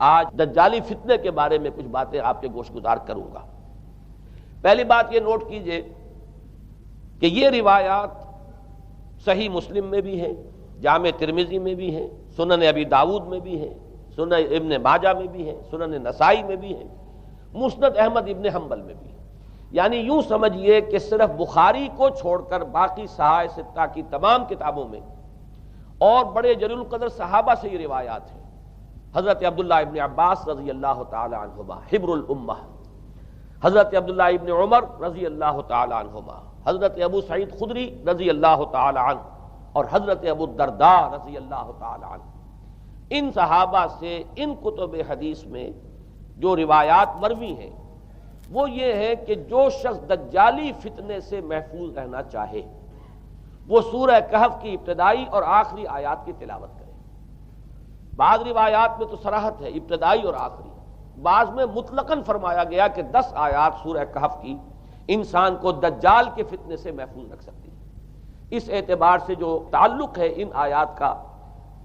آج دجالی فتنے کے بارے میں کچھ باتیں آپ کے گوش گزار کروں گا۔ پہلی بات یہ نوٹ کیجئے کہ یہ روایات صحیح مسلم میں بھی ہیں، جامع ترمذی میں بھی ہیں، سنن ابی داؤد میں بھی ہیں، سنن ابن ماجہ میں بھی ہیں، سنن نسائی میں بھی ہیں، مسند احمد ابن حنبل میں بھی ہیں۔ یعنی یوں سمجھیے کہ صرف بخاری کو چھوڑ کر باقی صحاح ستہ کی تمام کتابوں میں اور بڑے جلیل القدر صحابہ سے یہ روایات ہیں۔ حضرت عبداللہ ابن عباس رضی اللہ تعالی عنہما حبر الامہ، حضرت عبداللہ ابن عمر رضی اللہ تعالی عنہما، حضرت ابو سعید خدری رضی اللہ تعالی عنہ اور حضرت ابو الدرداء رضی اللہ تعالی عنہ، ان صحابہ سے ان کتب حدیث میں جو روایات مروی ہیں وہ یہ ہے کہ جو شخص دجالی فتنے سے محفوظ رہنا چاہے وہ سورہ کہف کی ابتدائی اور آخری آیات کی تلاوت کرے۔ بعض روایات میں تو صراحت ہے ابتدائی اور آخری، بعض میں مطلقاً فرمایا گیا کہ 10 آیات سورہ کہف کی انسان کو دجال کے فتنے سے محفوظ رکھ سکتی ہے۔ اس اعتبار سے جو تعلق ہے ان آیات کا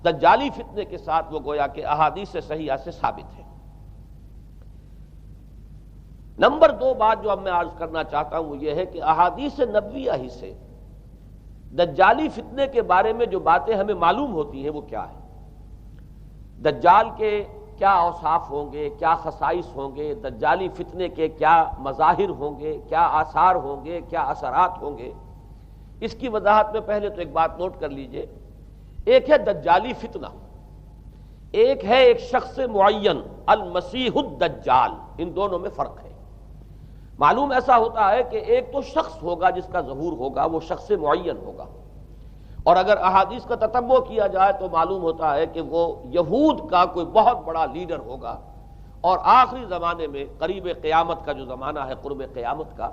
دجالی فتنے کے ساتھ وہ گویا کہ احادیث صحیحہ سے ثابت ہے۔ نمبر 2 بات جو اب میں عرض کرنا چاہتا ہوں وہ یہ ہے کہ احادیث نبویہ ہی سے دجالی فتنے کے بارے میں جو باتیں ہمیں معلوم ہوتی ہیں وہ کیا ہے، دجال کے کیا اوصاف ہوں گے، کیا خصائص ہوں گے، دجالی فتنے کے کیا مظاہر ہوں گے، کیا آثار ہوں گے، کیا اثرات ہوں گے۔ اس کی وضاحت میں پہلے تو ایک بات نوٹ کر لیجئے، ایک ہے دجالی فتنہ، ایک ہے ایک شخص معین المسیح الدجال، ان دونوں میں فرق ہے۔ معلوم ایسا ہوتا ہے کہ ایک تو شخص ہوگا جس کا ظہور ہوگا، وہ شخص معین ہوگا، اور اگر احادیث کا تتبع کیا جائے تو معلوم ہوتا ہے کہ وہ یہود کا کوئی بہت بڑا لیڈر ہوگا، اور آخری زمانے میں قریب قیامت کا جو زمانہ ہے، قرب قیامت کا،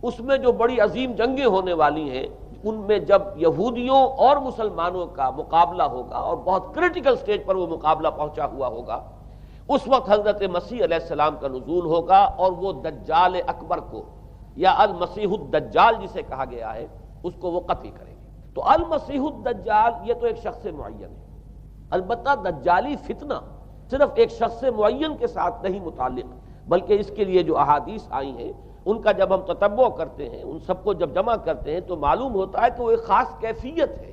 اس میں جو بڑی عظیم جنگیں ہونے والی ہیں، ان میں جب یہودیوں اور مسلمانوں کا مقابلہ ہوگا اور بہت کریٹیکل سٹیج پر وہ مقابلہ پہنچا ہوا ہوگا، اس وقت حضرت مسیح علیہ السلام کا نزول ہوگا اور وہ دجال اکبر کو یا المسیح الدجال جسے کہا گیا ہے اس کو وہ قتل کریں گے۔ تو المسیح الدجال یہ تو ایک شخص معین ہے، البتہ دجالی فتنہ صرف ایک شخص معین کے ساتھ نہیں متعلق، بلکہ اس کے لیے جو احادیث آئی ہیں ان کا جب ہم تتبع کرتے ہیں، ان سب کو جب جمع کرتے ہیں تو معلوم ہوتا ہے کہ وہ ایک خاص کیفیت ہے،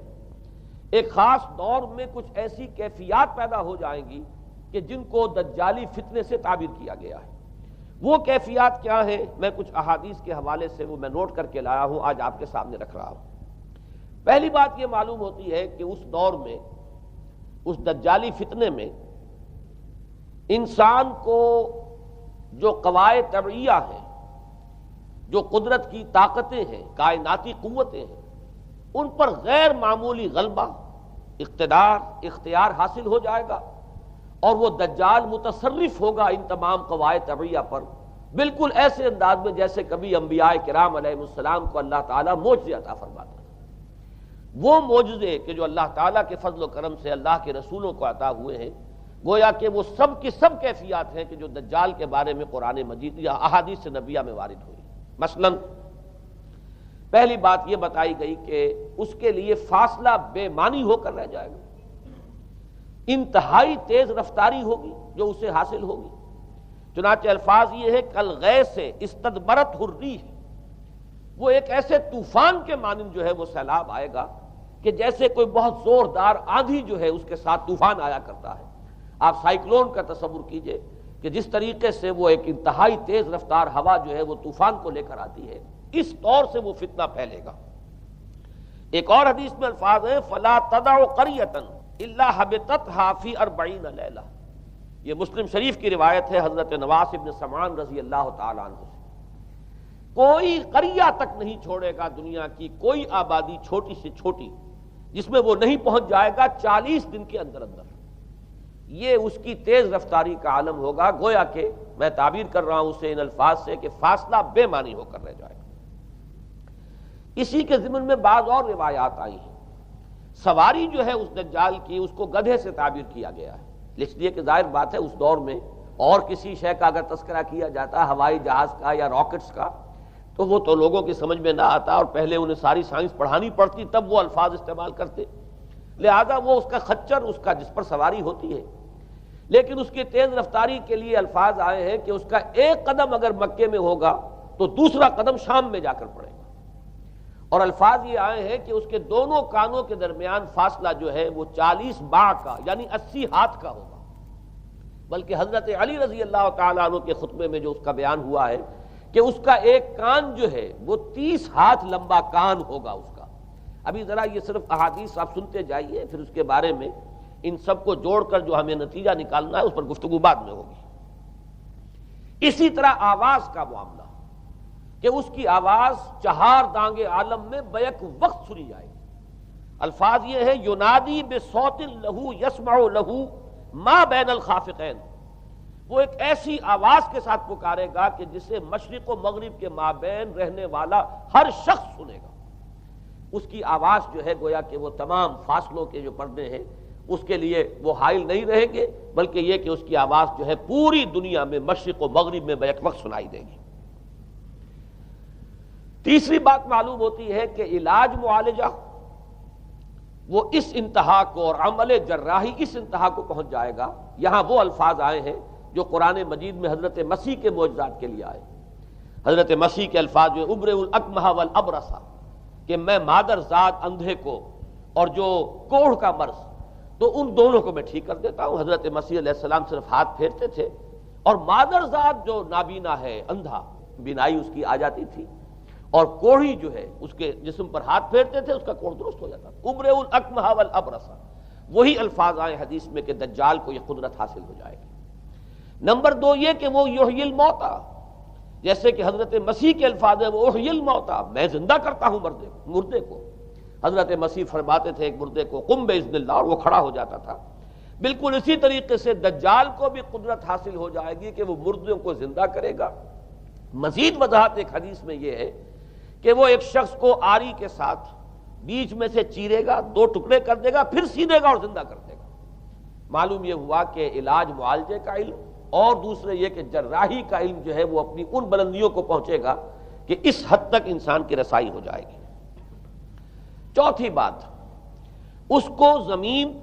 ایک خاص دور میں کچھ ایسی کیفیات پیدا ہو جائیں گی کہ جن کو دجالی فتنے سے تعبیر کیا گیا ہے۔ وہ کیفیات کیا ہیں، میں کچھ احادیث کے حوالے سے وہ میں نوٹ کر کے لایا ہوں، آج آپ کے سامنے رکھ رہا ہوں۔ پہلی بات یہ معلوم ہوتی ہے کہ اس دور میں، اس دجالی فتنے میں، انسان کو جو قواعد طبعیہ ہیں، جو قدرت کی طاقتیں ہیں، کائناتی قوتیں ہیں، ان پر غیر معمولی غلبہ، اقتدار، اختیار حاصل ہو جائے گا، اور وہ دجال متصرف ہوگا ان تمام قواعد طبعیہ پر، بالکل ایسے انداز میں جیسے کبھی انبیاء کرام علیہ السلام کو اللہ تعالیٰ معجزے عطا فرماتا تھا۔ وہ معجزے کہ جو اللہ تعالیٰ کے فضل و کرم سے اللہ کے رسولوں کو عطا ہوئے ہیں، گویا کہ وہ سب کی سب کیفیات ہیں کہ جو دجال کے بارے میں قرآن مجید یا احادیث نبویہ میں وارد ہوئی۔ مثلا پہلی بات یہ بتائی گئی کہ اس کے لیے فاصلہ بے معنی ہو کر رہ جائے گا، انتہائی تیز رفتاری ہوگی جو اسے حاصل ہوگی۔ چنانچہ الفاظ یہ ہے کالغیث استدبرت الريح، وہ ایک ایسے طوفان کے مانند جو ہے وہ سیلاب آئے گا کہ جیسے کوئی بہت زوردار آندھی جو ہے اس کے ساتھ طوفان آیا کرتا ہے۔ آپ سائیکلون کا تصور کیجئے کہ جس طریقے سے وہ ایک انتہائی تیز رفتار ہوا جو ہے وہ طوفان کو لے کر آتی ہے، اس طور سے وہ فتنہ پھیلے گا۔ ایک اور حدیث میں الفاظ ہیں فلا تدع قریۃ الا حبطتها فی 40 لیلہ، یہ مسلم شریف کی روایت ہے حضرت نواس ابن سمعان رضی اللہ تعالی عنہ سے۔ کوئی قریہ تک نہیں چھوڑے گا دنیا کی کوئی آبادی چھوٹی سے چھوٹی جس میں وہ نہیں پہنچ جائے گا 40 دن کے اندر اندر۔ یہ اس کی تیز رفتاری کا عالم ہوگا، گویا کہ میں تعبیر کر رہا ہوں اسے ان الفاظ سے کہ فاصلہ بے معنی ہو کر رہ جائے گا۔ اسی کے ضمن میں بعض اور روایات آئی ہیں۔ سواری جو ہے اس دجال کی اس کو گدھے سے تعبیر کیا گیا ہے، اس لیے کہ ظاہر بات ہے اس دور میں اور کسی شے کا اگر تذکرہ کیا جاتا ہوائی جہاز کا یا راکٹس کا تو وہ تو لوگوں کی سمجھ میں نہ آتا، اور پہلے انہیں ساری سائنس پڑھانی پڑتی تب وہ الفاظ استعمال کرتے، لہذا وہ اس کا خچر، اس کا جس پر سواری ہوتی ہے۔ لیکن اس کی تیز رفتاری کے لیے الفاظ آئے ہیں کہ اس کا ایک قدم اگر مکے میں ہوگا تو دوسرا قدم شام میں جا کر پڑے گا، اور الفاظ یہ آئے ہیں کہ اس کے دونوں کانوں کے درمیان فاصلہ جو ہے وہ 40 باع کا یعنی 80 ہاتھ کا ہوگا، بلکہ حضرت علی رضی اللہ تعالیٰ عنہ کے خطبے میں جو اس کا بیان ہوا ہے کہ اس کا ایک کان جو ہے وہ 30 ہاتھ لمبا کان ہوگا اس کا۔ ابھی ذرا یہ صرف احادیث آپ سنتے جائیے، پھر اس کے بارے میں ان سب کو جوڑ کر جو ہمیں نتیجہ نکالنا ہے اس پر گفتگو بعد میں ہوگی۔ اسی طرح آواز کا معاملہ کہ اس کی آواز 4 دانگ عالم میں بیک وقت سنی جائے گی۔ الفاظ یہ ہے ینادی بصوت لہو یسمع لہو ما بین الخافقین، وہ ایک ایسی آواز کے ساتھ پکارے گا کہ جسے مشرق و مغرب کے مابین رہنے والا ہر شخص سنے گا۔ اس کی آواز جو ہے گویا کہ وہ تمام فاصلوں کے جو پردے ہیں اس کے لیے وہ حائل نہیں رہیں گے، بلکہ یہ کہ اس کی آواز جو ہے پوری دنیا میں مشرق و مغرب میں بیک وقت سنائی دے گی۔ تیسری بات معلوم ہوتی ہے کہ علاج معالجہ وہ اس انتہا کو اور عمل جراحی اس انتہا کو پہنچ جائے گا۔ یہاں وہ الفاظ آئے ہیں جو قرآن مجید میں حضرت مسیح کے معجزات کے لیے آئے۔ حضرت مسیح کے الفاظ جو ابرئ الاکمہ والابرص، کہ میں مادر ذات اندھے کو اور جو کوڑھ کا مرض تو ان دونوں کو میں ٹھیک کر دیتا ہوں۔ حضرت مسیح علیہ السلام صرف ہاتھ پھیرتے تھے اور مادر ذات جو نابینا ہے، اندھا، بینائی اس کی آ جاتی تھی، اور کوڑھی جو ہے اس کے جسم پر ہاتھ پھیرتے تھے اس کا کوڑھ درست ہو جاتا تھا۔ ابرئ الاکمہ والابرص، وہی الفاظ آئے حدیث میں کہ دجال کو یہ قدرت حاصل ہو جائے گی۔ نمبر 2 یہ کہ وہ یحیی الموتیٰ، جیسے کہ حضرت مسیح کے الفاظ ہیں وہ احیی الموتیٰ، میں زندہ کرتا ہوں مردے کو۔ حضرت مسیح فرماتے تھے ایک مردے کو قم باذن اللہ، اور وہ کھڑا ہو جاتا تھا۔ بالکل اسی طریقے سے دجال کو بھی قدرت حاصل ہو جائے گی کہ وہ مردوں کو زندہ کرے گا۔ مزید وضاحت ایک حدیث میں یہ ہے کہ وہ ایک شخص کو آری کے ساتھ بیچ میں سے چیرے گا، 2 ٹکڑے کر دے گا، پھر سیدھے گا اور زندہ کر دے گا۔ معلوم یہ ہوا کہ علاج معالجے کا علم اور دوسرے یہ کہ جراحی کا علم جو ہے وہ اپنی ان بلندیوں کو پہنچے گا کہ اس حد تک انسان کی رسائی ہو جائے گی۔ چوتھی بات، اس کو زمین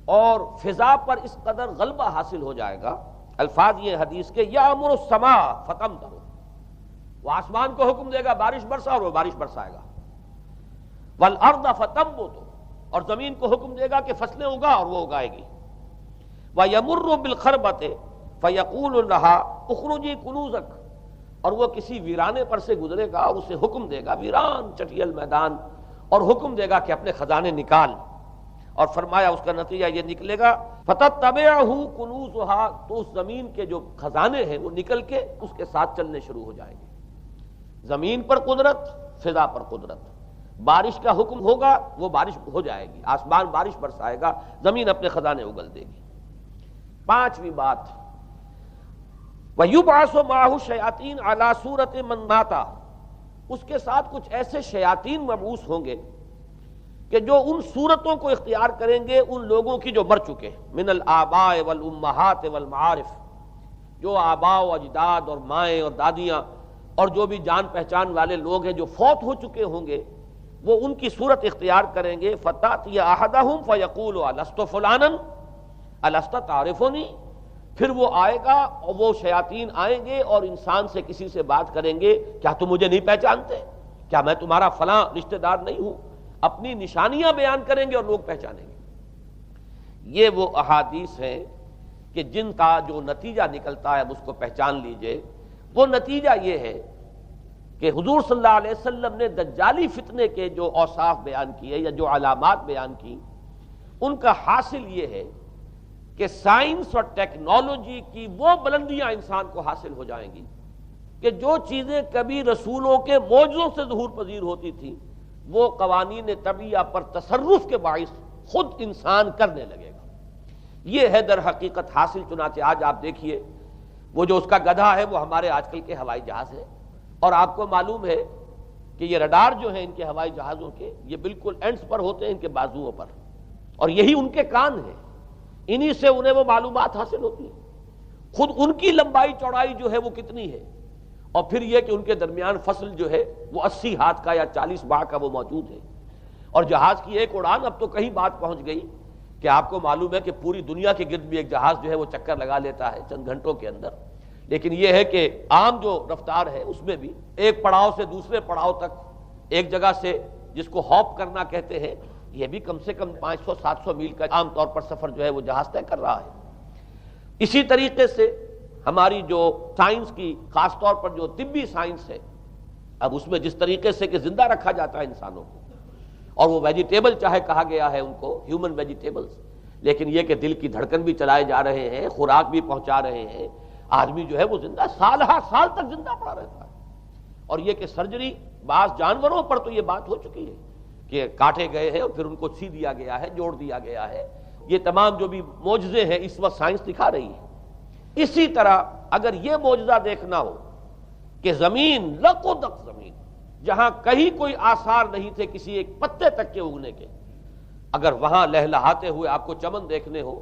اور فضا پر اس قدر غلبہ حاصل ہو جائے گا۔ الفاظ یہ حدیث کے یامر السماء فتمطر، وہ آسمان کو حکم دے گا بارش برسا اور وہ بارش برسائے گا۔ والارض فتنبت، اور زمین کو حکم دے گا کہ فصلیں اگا اور وہ اگائے گی۔ وَيَمُرُّ بِالْخَرْبَةِ فَيَقُولُ لَهَا اخرجی کنوزک، اور وہ کسی ویرانے پر سے گزرے گا اور اسے حکم دے گا، ویران چٹیل میدان، اور حکم دے گا کہ اپنے خزانے نکال، اور فرمایا اس کا نتیجہ یہ نکلے گا فَتَتَّبِعُهُ كُنُوزُهَا، تو اس زمین کے جو خزانے ہیں وہ نکل کے اس کے ساتھ چلنے شروع ہو جائیں گے۔ زمین پر قدرت، فضا پر قدرت، بارش کا حکم ہوگا وہ بارش ہو جائے گی، آسمان بارش برسائے گا، زمین اپنے خزانے اگل دے گی۔ 5ویں بات، وَيُبْعَثُ مَعَهُ الشَّيَاطِينُ عَلَى صُورَةِ مَن مَاتَ، اس کے ساتھ کچھ ایسے شیاطین مبعوث ہوں گے کہ جو ان صورتوں کو اختیار کریں گے ان لوگوں کی جو مر چکے ہیں، من الآباء والامہات والمعارف، جو آباء و اجداد اور مائیں اور دادیاں اور جو بھی جان پہچان والے لوگ ہیں جو فوت ہو چکے ہوں گے، وہ ان کی صورت اختیار کریں گے۔ فَتَأْتِيَ أَحَدَهُمْ فَيَقُولُ أَلَسْتُ فُلَانًا أَلَسْتَ تَعْرِفُنِي، پھر وہ آئے گا اور وہ شیاطین آئیں گے اور انسان سے کسی سے بات کریں گے، کیا تم مجھے نہیں پہچانتے؟ کیا میں تمہارا فلاں رشتہ دار نہیں ہوں؟ اپنی نشانیاں بیان کریں گے اور لوگ پہچانیں گے۔ یہ وہ احادیث ہیں کہ جن کا جو نتیجہ نکلتا ہے اب اس کو پہچان لیجئے۔ وہ نتیجہ یہ ہے کہ حضور صلی اللہ علیہ وسلم نے دجالی فتنے کے جو اوصاف بیان کیے یا جو علامات بیان کی، ان کا حاصل یہ ہے کہ سائنس اور ٹیکنالوجی کی وہ بلندیاں انسان کو حاصل ہو جائیں گی کہ جو چیزیں کبھی رسولوں کے معجزوں سے ظہور پذیر ہوتی تھیں وہ قوانین طبیعہ پر تصرف کے باعث خود انسان کرنے لگے گا۔ یہ ہے در حقیقت حاصل۔ چنانچہ آج آپ دیکھیے وہ جو اس کا گدھا ہے وہ ہمارے آج کل کے ہوائی جہاز ہے، اور آپ کو معلوم ہے کہ یہ رڈار جو ہیں ان کے ہوائی جہازوں کے، یہ بالکل اینڈز پر ہوتے ہیں ان کے بازوؤں پر، اور یہی ان کے کان ہیں، انہی سے انہیں وہ معلومات حاصل ہوتی ہیں۔ خود ان کی لمبائی چوڑائی جو ہے وہ کتنی ہے، اور پھر یہ کہ ان کے درمیان فصل جو ہے وہ 80 ہاتھ کا یا 40 باع کا وہ موجود ہے۔ اور جہاز کی ایک اڑان اب تو کہیں بات پہنچ گئی کہ آپ کو معلوم ہے کہ پوری دنیا کے گرد بھی ایک جہاز جو ہے وہ چکر لگا لیتا ہے چند گھنٹوں کے اندر، لیکن یہ ہے کہ عام جو رفتار ہے اس میں بھی ایک پڑاؤ سے دوسرے پڑاؤ تک، ایک جگہ سے جس کو ہاپ کرنا کہتے ہیں، یہ بھی کم سے کم 500-700 میل کا عام طور پر سفر جو ہے وہ جہاز طے کر رہا ہے۔ اسی طریقے سے ہماری جو سائنس کی، خاص طور پر جو طبی سائنس ہے، اب اس میں جس طریقے سے کہ زندہ رکھا جاتا ہے انسانوں کو، اور وہ ویجیٹیبل چاہے کہا گیا ہے ان کو ہیومن ویجیٹیبلز، لیکن یہ کہ دل کی دھڑکن بھی چلائے جا رہے ہیں، خوراک بھی پہنچا رہے ہیں، آدمی جو ہے وہ زندہ سال ہر سال تک زندہ پڑا رہتا ہے۔ اور یہ کہ سرجری بعض جانوروں پر تو یہ بات ہو چکی ہے کہ کاٹے گئے ہیں اور پھر ان کو سی دیا گیا ہے، جوڑ دیا گیا ہے، یہ تمام جو بھی معجزے ہیں اس وقت سائنس دکھا رہی ہے۔ اسی طرح اگر یہ معجزہ دیکھنا ہو کہ زمین لقدق زمین، جہاں کہیں کوئی آثار نہیں تھے کسی ایک پتے تک کے اگنے کے، اگر وہاں لہلہاتے ہوئے آپ کو چمن دیکھنے ہو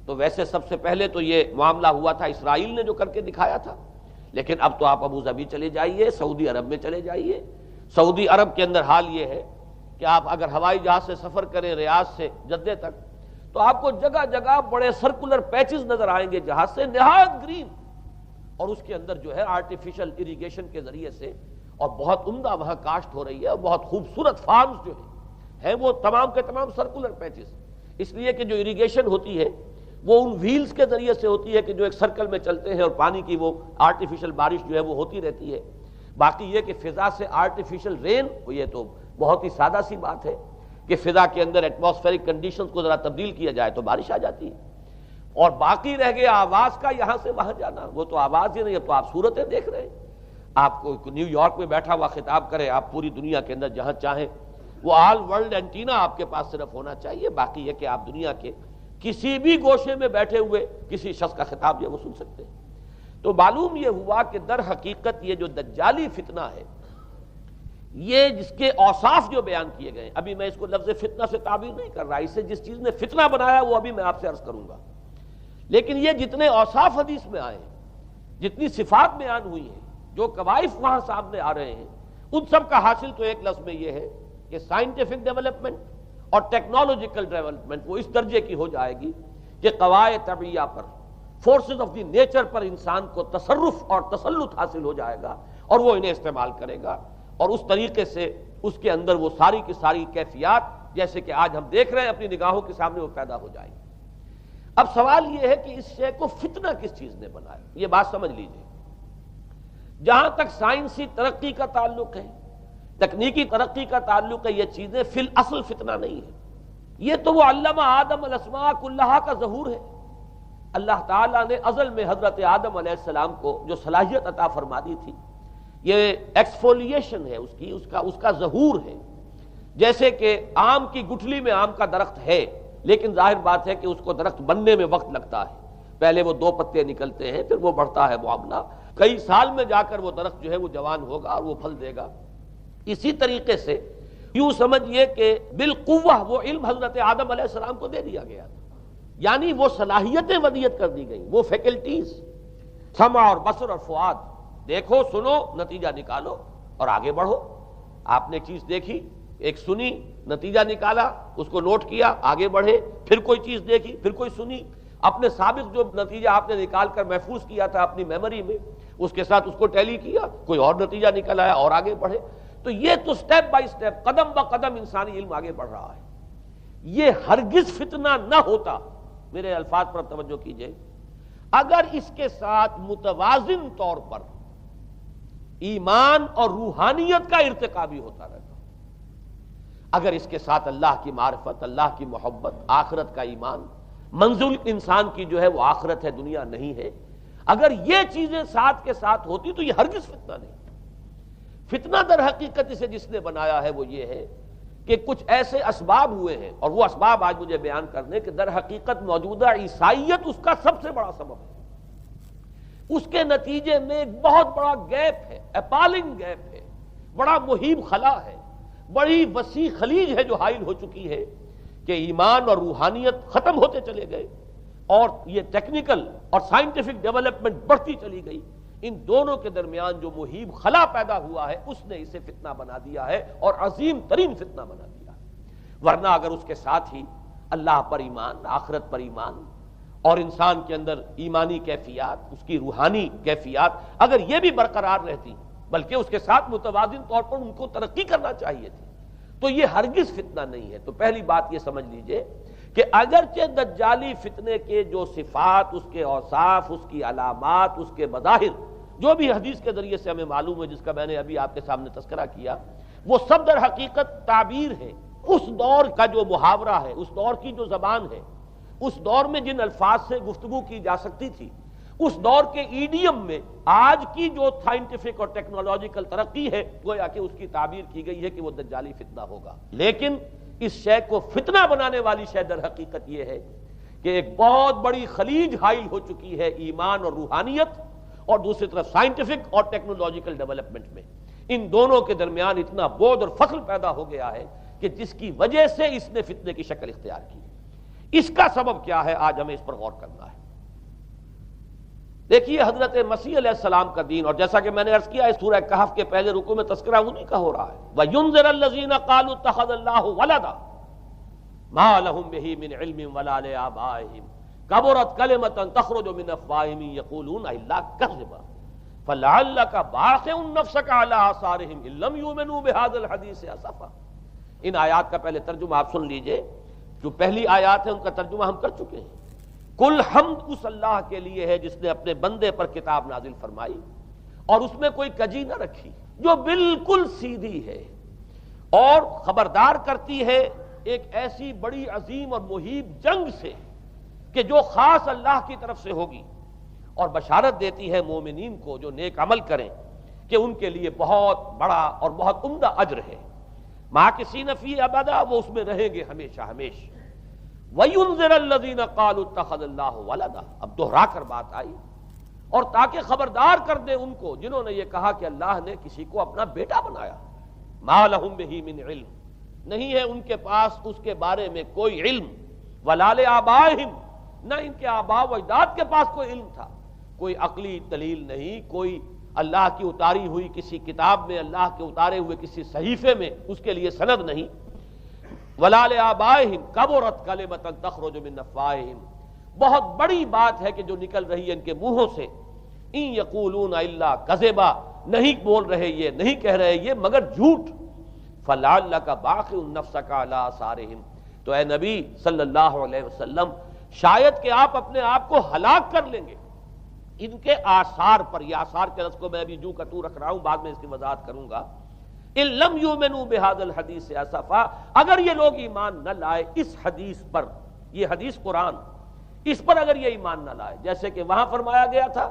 تو ویسے سب سے پہلے تو یہ معاملہ ہوا تھا اسرائیل نے جو کر کے دکھایا تھا، لیکن اب تو آپ ابو ظبی چلے جائیے، سعودی عرب میں چلے جائیے۔ سعودی عرب کے اندر حال یہ ہے کہ آپ اگر ہوائی جہاز سے سفر کریں ریاض سے جدہ تک تو آپ کو جگہ جگہ بڑے سرکولر پیچز نظر آئیں گے جہاز سے، نہایت گرین، اور اس کے اندر جو ہے آرٹیفیشل اریگیشن کے ذریعے سے، اور بہت عمدہ وہاں کاشت ہو رہی ہے، اور بہت خوبصورت فارمز جو ہیں وہ تمام کے تمام سرکولر پیچز، اس لیے کہ جو اریگیشن ہوتی ہے وہ ان ویلز کے ذریعے سے ہوتی ہے کہ جو ایک سرکل میں چلتے ہیں اور پانی کی وہ آرٹیفیشل بارش جو ہے وہ ہوتی رہتی ہے۔ باقی یہ کہ فضا سے آرٹیفیشل رین، یہ تو بہت ہی سادہ سی بات ہے کہ فضا کے اندر ایٹماسفیرک کنڈیشنز کو ذرا تبدیل کیا جائے تو بارش آ جاتی ہے۔ اور باقی رہ گیا آواز کا یہاں سے وہاں جانا، وہ تو آواز ہی نہیں، اب تو آپ صورتیں دیکھ رہے ہیں۔ آپ کو نیو یارک میں بیٹھا ہوا خطاب کرے، آپ پوری دنیا کے اندر جہاں چاہیں، وہ آل ورلڈ اینٹینا آپ کے پاس صرف ہونا چاہیے، باقی یہ کہ آپ دنیا کے کسی بھی گوشے میں بیٹھے ہوئے کسی شخص کا خطاب جو وہ سن سکتے ہیں۔ تو معلوم یہ ہوا کہ در حقیقت یہ جو دجالی فتنہ ہے، یہ جس کے اوصاف جو بیان کیے گئے، ابھی میں اس کو لفظ فتنہ سے تعبیر نہیں کر رہا، اسے جس چیز نے فتنہ بنایا وہ ابھی میں آپ سے عرض کروں گا، لیکن یہ جتنے اوصاف حدیث میں آئے ہیں، جتنی صفات بیان ہوئی ہیں، جو کوائف وہاں سامنے آ رہے ہیں، ان سب کا حاصل تو ایک لفظ میں یہ ہے کہ سائنٹیفک ڈیولپمنٹ اور ٹیکنالوجیکل ڈیولپمنٹ وہ اس درجے کی ہو جائے گی کہ قواعد طبیعہ پر، فورسز آف دی نیچر پر انسان کو تصرف اور تسلط حاصل ہو جائے گا، اور وہ انہیں استعمال کرے گا، اور اس طریقے سے اس کے اندر وہ ساری کی ساری کیفیات جیسے کہ آج ہم دیکھ رہے ہیں اپنی نگاہوں کے سامنے وہ پیدا ہو جائیں گی۔ اب سوال یہ ہے کہ اس شے کو فتنہ کس چیز نے بنایا، یہ بات سمجھ لیجئے۔ جہاں تک سائنسی ترقی کا تعلق ہے، تکنیکی ترقی کا تعلق ہے، یہ چیزیں فی الاصل فتنہ نہیں ہے، یہ تو وہ علم آدم الاسماء کلہا کا ظہور ہے۔ اللہ تعالیٰ نے ازل میں حضرت آدم علیہ السلام کو جو صلاحیت عطا فرما دی تھی، یہ ایکسفولیشن ہے اس کا ظہور ہے۔ جیسے کہ آم کی گٹھلی میں آم کا درخت ہے، لیکن ظاہر بات ہے کہ اس کو درخت بننے میں وقت لگتا ہے، پہلے وہ 2 پتے نکلتے ہیں، پھر وہ بڑھتا ہے معاملہ، کئی سال میں جا کر وہ درخت جو ہے وہ جوان ہوگا اور وہ پھل دے گا۔ اسی طریقے سے یوں سمجھیے کہ بالقوہ وہ علم حضرت آدم علیہ السلام کو دے دیا گیا تھا، یعنی وہ صلاحیتیں ودیت کر دی گئیں، وہ فیکلٹیز، سمع اور بصر اور فؤاد، دیکھو سنو نتیجہ نکالو اور آگے بڑھو۔ آپ نے چیز دیکھی، ایک سنی، نتیجہ نکالا، اس کو نوٹ کیا، آگے بڑھے، پھر کوئی چیز دیکھی، پھر کوئی سنی، اپنے سابق جو نتیجہ آپ نے نکال کر محفوظ کیا تھا اپنی میموری میں، اس کے ساتھ اس کو ٹیلی کیا، کوئی اور نتیجہ نکل آیا اور آگے بڑھے۔ تو یہ تو سٹیپ بائی سٹیپ، قدم با قدم انسانی علم آگے بڑھ رہا ہے۔ یہ ہرگز فتنہ نہ ہوتا، میرے الفاظ پر توجہ کیجئے، اگر اس کے ساتھ متوازن طور پر ایمان اور روحانیت کا ارتقا بھی ہوتا رہتا، اگر اس کے ساتھ اللہ کی معرفت، اللہ کی محبت، آخرت کا ایمان، منزل انسان کی جو ہے وہ آخرت ہے، دنیا نہیں ہے، اگر یہ چیزیں ساتھ کے ساتھ ہوتی تو یہ ہرگز فتنہ نہیں۔ فتنہ در حقیقت اسے جس نے بنایا ہے وہ یہ ہے کہ کچھ ایسے اسباب ہوئے ہیں، اور وہ اسباب آج مجھے بیان کرنے کہ در حقیقت موجودہ عیسائیت اس کا سب سے بڑا سبب ہے۔ اس کے نتیجے میں ایک بہت بڑا گیپ ہے، اپالنگ گیپ ہے، بڑا مہیب خلا ہے، بڑی وسیع خلیج ہے جو حائل ہو چکی ہے کہ ایمان اور روحانیت ختم ہوتے چلے گئے، اور یہ ٹیکنیکل اور سائنٹیفک ڈیولپمنٹ بڑھتی چلی گئی۔ ان دونوں کے درمیان جو مہیب خلا پیدا ہوا ہے اس نے اسے فتنہ بنا دیا ہے، اور عظیم ترین فتنہ بنا دیا ہے۔ ورنہ اگر اس کے ساتھ ہی اللہ پر ایمان، آخرت پر ایمان، اور انسان کے اندر ایمانی کیفیات، اس کی روحانی کیفیات اگر یہ بھی برقرار رہتی، بلکہ اس کے ساتھ متوازن طور پر ان کو ترقی کرنا چاہیے تھی، تو یہ ہرگز فتنہ نہیں ہے۔ تو پہلی بات یہ سمجھ لیجئے کہ اگرچہ دجالی فتنے کے جو صفات، اس کے اوصاف، اس کی علامات، اس کے مظاہر جو بھی حدیث کے ذریعے سے ہمیں معلوم ہے، جس کا میں نے ابھی آپ کے سامنے تذکرہ کیا، وہ سب در حقیقت تعبیر ہے اس دور کا جو محاورہ ہے، اس دور کی جو زبان ہے، اس دور میں جن الفاظ سے گفتگو کی جا سکتی تھی، اس دور کے ایڈیم میں آج کی جو سائنٹیفک اور ٹیکنالوجیکل ترقی ہے، گویا کہ اس کی تعبیر کی گئی ہے کہ وہ دجالی فتنہ ہوگا۔ لیکن اس شے کو فتنہ بنانے والی شے در حقیقت یہ ہے کہ ایک بہت بڑی خلیج حائل ہو چکی ہے ایمان اور روحانیت، اور دوسری طرف سائنٹیفک اور ٹیکنالوجیکل ڈیولپمنٹ میں ان دونوں کے درمیان اتنا بعد اور فصل پیدا ہو گیا ہے کہ جس کی وجہ سے اس نے فتنے کی شکل اختیار کی۔ اس کا سبب کیا ہے، آج ہمیں اس پر غور کرنا ہے۔ دیکھیے حضرت مسیح علیہ السلام کا دین، اور جیسا کہ میں نے عرض کیا، اس سورہ کہف کے پہلے رکوع میں تذکرہ انہی کا ہو رہا ہے، وَيُنذِرَ الَّذِينَ قَالُوا اتَّخَذَ اللَّهُ وَلَدًا مَا لَهُم بِهِ مِنْ عِلْمٍ وَلَا لِآبَائِهِمْ كَبُرَتْ كَلِمَةً تَخْرُجُ مِنْ أَفْوَاهِهِمْ يَقُولُونَ إِلَّا كَذِبًا فَلَعَلَّكَ بَاخِعٌ نَفْسَكَ عَلَىٰ آثَارِهِمْ إِن لَّمْ يُؤْمِنُوا بِهَٰذَا الْحَدِيثِ أَسَفًا۔ ان آیات کا پہلے ترجمہ آپ سن لیجئے، جو پہلی آیات ہے ان کا ترجمہ ہم کر چکے ہیں۔ کل حمد اس اللہ کے لیے ہے جس نے اپنے بندے پر کتاب نازل فرمائی اور اس میں کوئی کجی نہ رکھی، جو بالکل سیدھی ہے اور خبردار کرتی ہے ایک ایسی بڑی عظیم اور مہیب جنگ سے کہ جو خاص اللہ کی طرف سے ہوگی، اور بشارت دیتی ہے مومنین کو جو نیک عمل کریں کہ ان کے لیے بہت بڑا اور بہت عمدہ اجر ہے، ماکثین فیہ ابدا، وہ اس میں رہیں گے ہمیشہ ہمیشہ۔ وَيُنذِرَ الَّذِينَ قَالُوا اتَّخَذَ اللَّهُ وَلَدًا، اب دوہرا کر بات آئی، اور تاکہ خبردار کر دے ان کو جنہوں نے یہ کہا کہ اللہ نے کسی کو اپنا بیٹا بنایا۔ مَا لَهُم بِهِ مِنْ عِلْمٍ، نہیں ہے ان کے پاس اس کے بارے میں کوئی علم، وَلَا لِآبَائِهِمْ، نہ ان کے آباء و اجداد کے پاس کوئی علم تھا، کوئی عقلی دلیل نہیں، کوئی اللہ کی اتاری ہوئی کسی کتاب میں، اللہ کے اتارے ہوئے کسی صحیفے میں اس کے لیے سند نہیں۔ وَلَا لِآبَائِهِمْ كَبُرَتْ كَلِمَةً تَخْرُجُ مِنْ أَفْوَاهِهِمْ، بہت بڑی بات ہے کہ جو نکل رہی ہے ان کے منہوں سے، إِن يَقُولُونَ إِلَّا كَذِبًا، نہیں بول رہے یہ، نہیں کہہ رہے یہ مگر جھوٹ۔ فَلَعَلَّكَ بَاخِعٌ نَفْسَكَ عَلَىٰ آثَارِهِمْ، تو اے نبی صلی اللہ علیہ وسلم شاید کہ آپ اپنے آپ کو ہلاک کر لیں گے ان کے آثار پر۔ یہ آثار کے لفظ کو میں ابھی جو کا تو رکھ رہا ہوں، بعد میں اس کی وضاحت کروں گا۔ ان لم یؤمنوا بهذا الحدیث اسفا، اگر یہ لوگ ایمان نہ لائے اس حدیث پر، یہ حدیث قرآن، اس پر اگر یہ ایمان نہ لائے، جیسے کہ وہاں فرمایا گیا تھا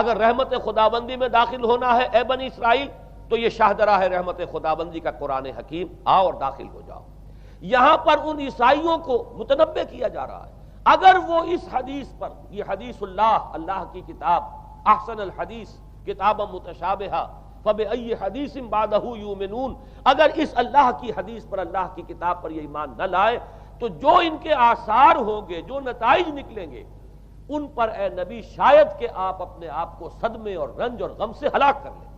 اگر رحمت خداوندی میں داخل ہونا ہے اے بنی اسرائیل تو یہ شاہدرہ ہے رحمت خداوندی کا قرآن حکیم، آؤ اور داخل ہو جاؤ۔ یہاں پر ان عیسائیوں کو متنبہ کیا جا رہا ہے اگر وہ اس حدیث پر، یہ حدیث اللہ، اللہ کی کتاب، احسن الحدیث کتابا متشابہہ فبأی حدیث بعدہ یؤمنون، اگر اس اللہ کی حدیث پر، اللہ کی کتاب پر یہ ایمان نہ لائے تو جو ان کے آثار ہوں گے، جو نتائج نکلیں گے، ان پر اے نبی شاید کہ آپ اپنے آپ کو صدمے اور رنج اور غم سے ہلاک کر لیں۔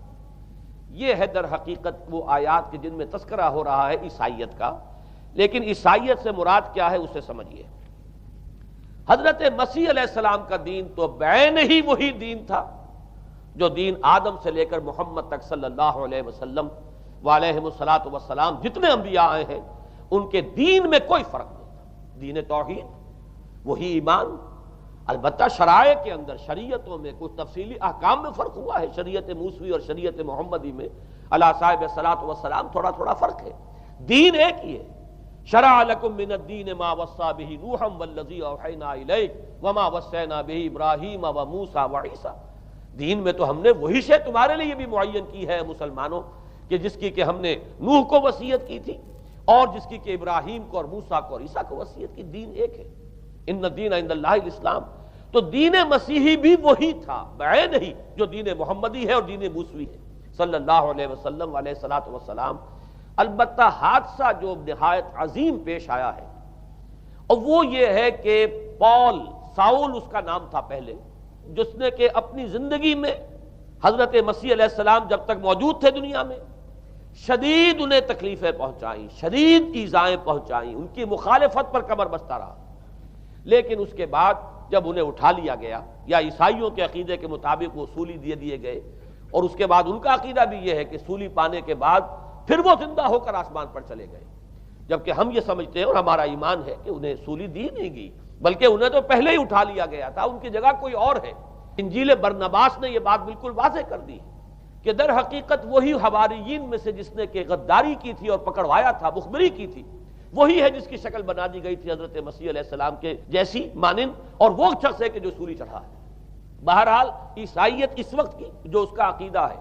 یہ ہے در حقیقت وہ آیات کے جن میں تذکرہ ہو رہا ہے عیسائیت کا۔ لیکن عیسائیت سے مراد کیا ہے اسے سمجھیے۔ حضرت مسیح علیہ السلام کا دین تو بعین ہی وہی دین تھا جو دین آدم سے لے کر محمد تک صلی اللہ علیہ وسلم وعلیہم الصلاۃ والسلام جتنے انبیاء آئے ہیں ان کے دین میں کوئی فرق نہیں تھا۔ دین توحید، وہی ایمان، البتہ شرائع کے اندر، شریعتوں میں کچھ تفصیلی احکام میں فرق ہوا ہے، شریعت موسوی اور شریعت محمدی میں علی صاحب الصلاۃ والسلام تھوڑا تھوڑا فرق ہے، دین ایک ہی ہے۔ شرع لکم من الدین ما وصی بہ نوحا والذی اوحینا الیک وما وصینا بہ ابراہیم وموسیٰ وعیسیٰ، دین میں تو ہم نے وہی شے تمہارے لیے بھی معین کی ہے مسلمانوں، کہ جس کی کہ ہم نے نوح کو وصیت کی تھی اور جس کی کہ ابراہیم کو اور موسیٰ کو اور عیسیٰ کو وصیت کی، دین ایک ہے۔ ان الدین عند اللہ الاسلام، تو دین مسیحی بھی وہی تھا بعین ہی جو دین محمدی ہے اور دین موسوی ہے صلی اللہ علیہ وسلم علیہ الصلاۃ والسلام۔ البتہ حادثہ جو نہایت عظیم پیش آیا ہے اور وہ یہ ہے کہ پال، ساؤل اس کا نام تھا پہلے، جس نے کہ اپنی زندگی میں حضرت مسیح علیہ السلام جب تک موجود تھے دنیا میں شدید انہیں تکلیفیں پہنچائیں، شدید ایذائیں پہنچائیں، ان کی مخالفت پر کمر بستہ رہا، لیکن اس کے بعد جب انہیں اٹھا لیا گیا، یا عیسائیوں کے عقیدے کے مطابق وہ سولی دیے گئے، اور اس کے بعد ان کا عقیدہ بھی یہ ہے کہ سولی پانے کے بعد پھر وہ زندہ ہو کر آسمان پر چلے گئے، جبکہ ہم یہ سمجھتے ہیں اور ہمارا ایمان ہے کہ انہیں سولی دی نہیں گئی، بلکہ انہیں تو پہلے ہی اٹھا لیا گیا تھا، ان کی جگہ کوئی اور ہے۔ انجیل برنباس نے یہ بات بالکل واضح کر دی کہ در حقیقت وہی حواریین میں سے جس نے کہ غداری کی تھی اور پکڑوایا تھا، مخبری کی تھی، وہی ہے جس کی شکل بنا دی گئی تھی حضرت مسیح علیہ السلام کے جیسی مانند، اور وہ شخص ہے کہ جو سولی چڑھا ہے۔ بہرحال عیسائیت اس وقت کی جو اس کا عقیدہ ہے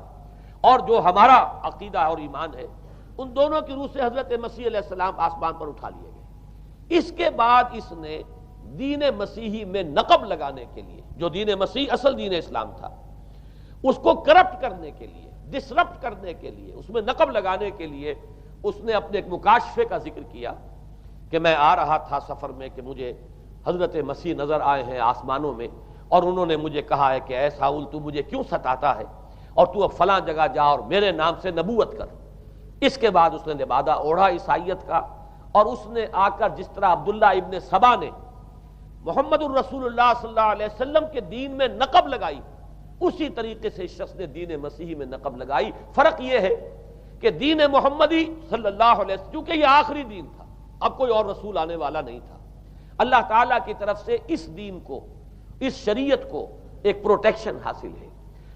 اور جو ہمارا عقیدہ اور ایمان ہے، ان دونوں کی روح سے حضرت مسیح علیہ السلام آسمان پر اٹھا لیے گئے۔ اس کے بعد اس نے دین مسیحی میں نقب لگانے کے لیے، جو دین مسیح اصل دین اسلام تھا، اس کو کرپٹ کرنے کے لیے، ڈسرپٹ کرنے کے لیے، اس میں نقب لگانے کے لیے اس نے اپنے ایک مکاشفے کا ذکر کیا کہ میں آ رہا تھا سفر میں کہ مجھے حضرت مسیح نظر آئے ہیں آسمانوں میں، اور انہوں نے مجھے کہا ہے کہ اے ساؤل تو مجھے کیوں ستاتا ہے، اور تو اب فلاں جگہ جا اور میرے نام سے نبوت کر۔ اس کے بعد اس نے لبادہ اوڑھا عیسائیت کا، اور اس نے آ کر جس طرح عبداللہ ابن سبا نے محمد الرسول اللہ صلی اللہ علیہ وسلم کے دین میں نقب لگائی، اسی طریقے سے اس شخص نے دین مسیحی میں نقب لگائی۔ فرق یہ ہے کہ دین محمدی صلی اللہ علیہ وسلم، چونکہ یہ آخری دین تھا، اب کوئی اور رسول آنے والا نہیں تھا، اللہ تعالیٰ کی طرف سے اس دین کو، اس شریعت کو ایک پروٹیکشن حاصل ہے،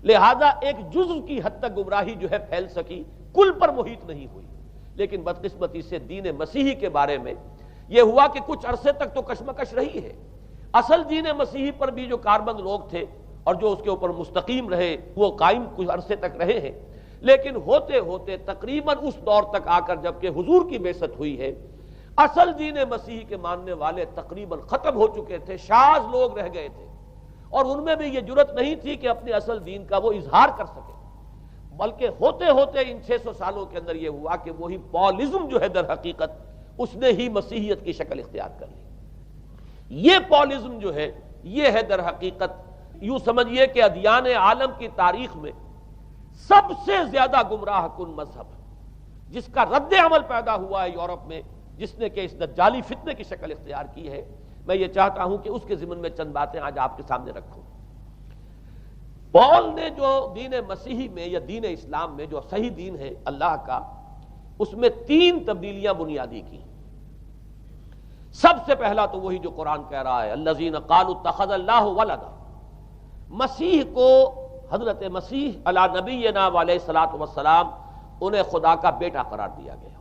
لہذا ایک جزء کی حد تک گمراہی جو ہے پھیل سکی، کل پر محیط نہیں ہوئی۔ لیکن بدقسمتی سے دین مسیحی کے بارے میں یہ ہوا کہ کچھ عرصے تک تو کشمکش رہی ہے، اصل دین مسیحی پر بھی جو کاربند لوگ تھے اور جو اس کے اوپر مستقیم رہے وہ قائم کچھ عرصے تک رہے ہیں، لیکن ہوتے ہوتے تقریباً اس دور تک آ کر جب کہ حضور کی بعثت ہوئی ہے، اصل دین مسیحی کے ماننے والے تقریباً ختم ہو چکے تھے، شاذ لوگ رہ گئے تھے، اور ان میں بھی یہ جرت نہیں تھی کہ اپنے اصل دین کا وہ اظہار کر سکے، بلکہ ہوتے ہوتے ان 600 سالوں کے اندر یہ ہوا کہ وہی پالزم جو ہے در حقیقت اس نے ہی مسیحیت کی شکل اختیار کر لی۔ یہ پالزم جو ہے یہ ہے در حقیقت، یوں سمجھیے کہ ادیان عالم کی تاریخ میں سب سے زیادہ گمراہ کن مذہب، جس کا رد عمل پیدا ہوا ہے یورپ میں، جس نے کہ اس دجالی فتنے کی شکل اختیار کی ہے۔ میں یہ چاہتا ہوں کہ اس کے ضمن میں چند باتیں آج آپ کے سامنے رکھوں۔ پال نے جو دین مسیحی میں یا دین اسلام میں جو صحیح دین ہے اللہ کا، اس میں 3 تبدیلیاں بنیادی کی۔ سب سے پہلا تو وہی جو قرآن کہہ رہا ہے، الذین قالوا اتخذ اللہ ولدا، مسیح کو، حضرت مسیح علی نبینا علیہ الصلوۃ والسلام، انہیں خدا کا بیٹا قرار دیا گیا۔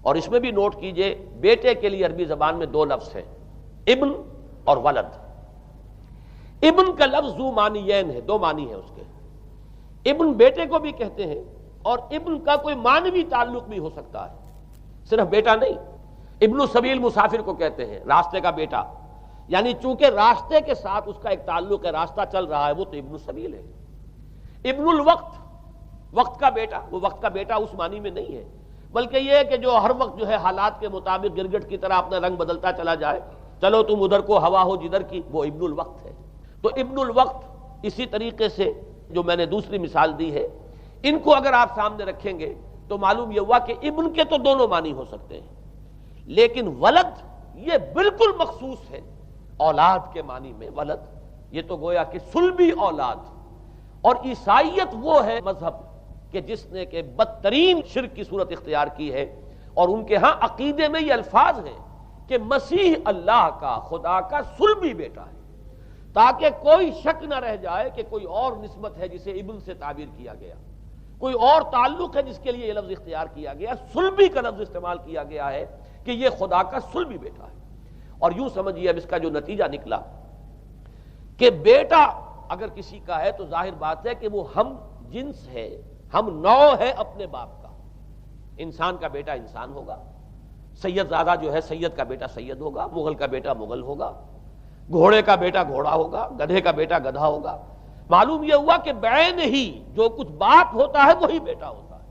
اور اس میں بھی نوٹ کیجئے، بیٹے کے لیے عربی زبان میں 2 لفظ ہیں، ابن اور ولد۔ ابن کا لفظ ذو معنیین ہے، 2 معنی ہیں اس کے، ابن بیٹے کو بھی کہتے ہیں، اور ابن کا کوئی معنوی تعلق بھی ہو سکتا ہے، صرف بیٹا نہیں۔ ابن السبیل مسافر کو کہتے ہیں، راستے کا بیٹا، یعنی چونکہ راستے کے ساتھ اس کا ایک تعلق ہے، راستہ چل رہا ہے، وہ تو ابن السبیل ہے۔ ابن الوقت، وقت کا بیٹا، وہ وقت کا بیٹا اس معنی میں نہیں ہے، بلکہ یہ ہے کہ جو ہر وقت جو ہے حالات کے مطابق گرگٹ کی طرح اپنا رنگ بدلتا چلا جائے، چلو تم ادھر کو ہوا ہو جدھر کی، وہ ابن الوقت ہے۔ تو ابن الوقت اسی طریقے سے جو میں نے دوسری مثال دی ہے، ان کو اگر آپ سامنے رکھیں گے تو معلوم یہ ہوا کہ ابن کے تو دونوں معنی ہو سکتے ہیں، لیکن ولد یہ بالکل مخصوص ہے اولاد کے معنی میں۔ ولد یہ تو گویا کہ صلبی اولاد، اور عیسائیت وہ ہے مذہب کہ جس نے کہ بدترین شرک کی صورت اختیار کی ہے، اور ان کے ہاں عقیدے میں یہ الفاظ ہیں کہ مسیح اللہ کا، خدا کا صلبی بیٹا ہے، تاکہ کوئی شک نہ رہ جائے کہ کوئی اور نسبت ہے جسے ابن سے تعبیر کیا گیا، کوئی اور تعلق ہے جس کے لیے یہ لفظ اختیار کیا گیا، صلبی کا لفظ استعمال کیا گیا ہے کہ یہ خدا کا صلبی بیٹا ہے۔ اور یوں سمجھیے اب اس کا جو نتیجہ نکلا کہ بیٹا اگر کسی کا ہے تو ظاہر بات ہے کہ وہ ہم جنس ہے، ہم نوع ہے اپنے باپ کا۔ انسان کا بیٹا انسان ہوگا، سید زادہ جو ہے سید کا بیٹا سید ہوگا، مغل کا بیٹا مغل ہوگا، گھوڑے کا بیٹا گھوڑا ہوگا، گدھے کا بیٹا گدھا ہوگا۔ معلوم یہ ہوا کہ بعین ہی جو کچھ باپ ہوتا ہے وہی بیٹا ہوتا ہے۔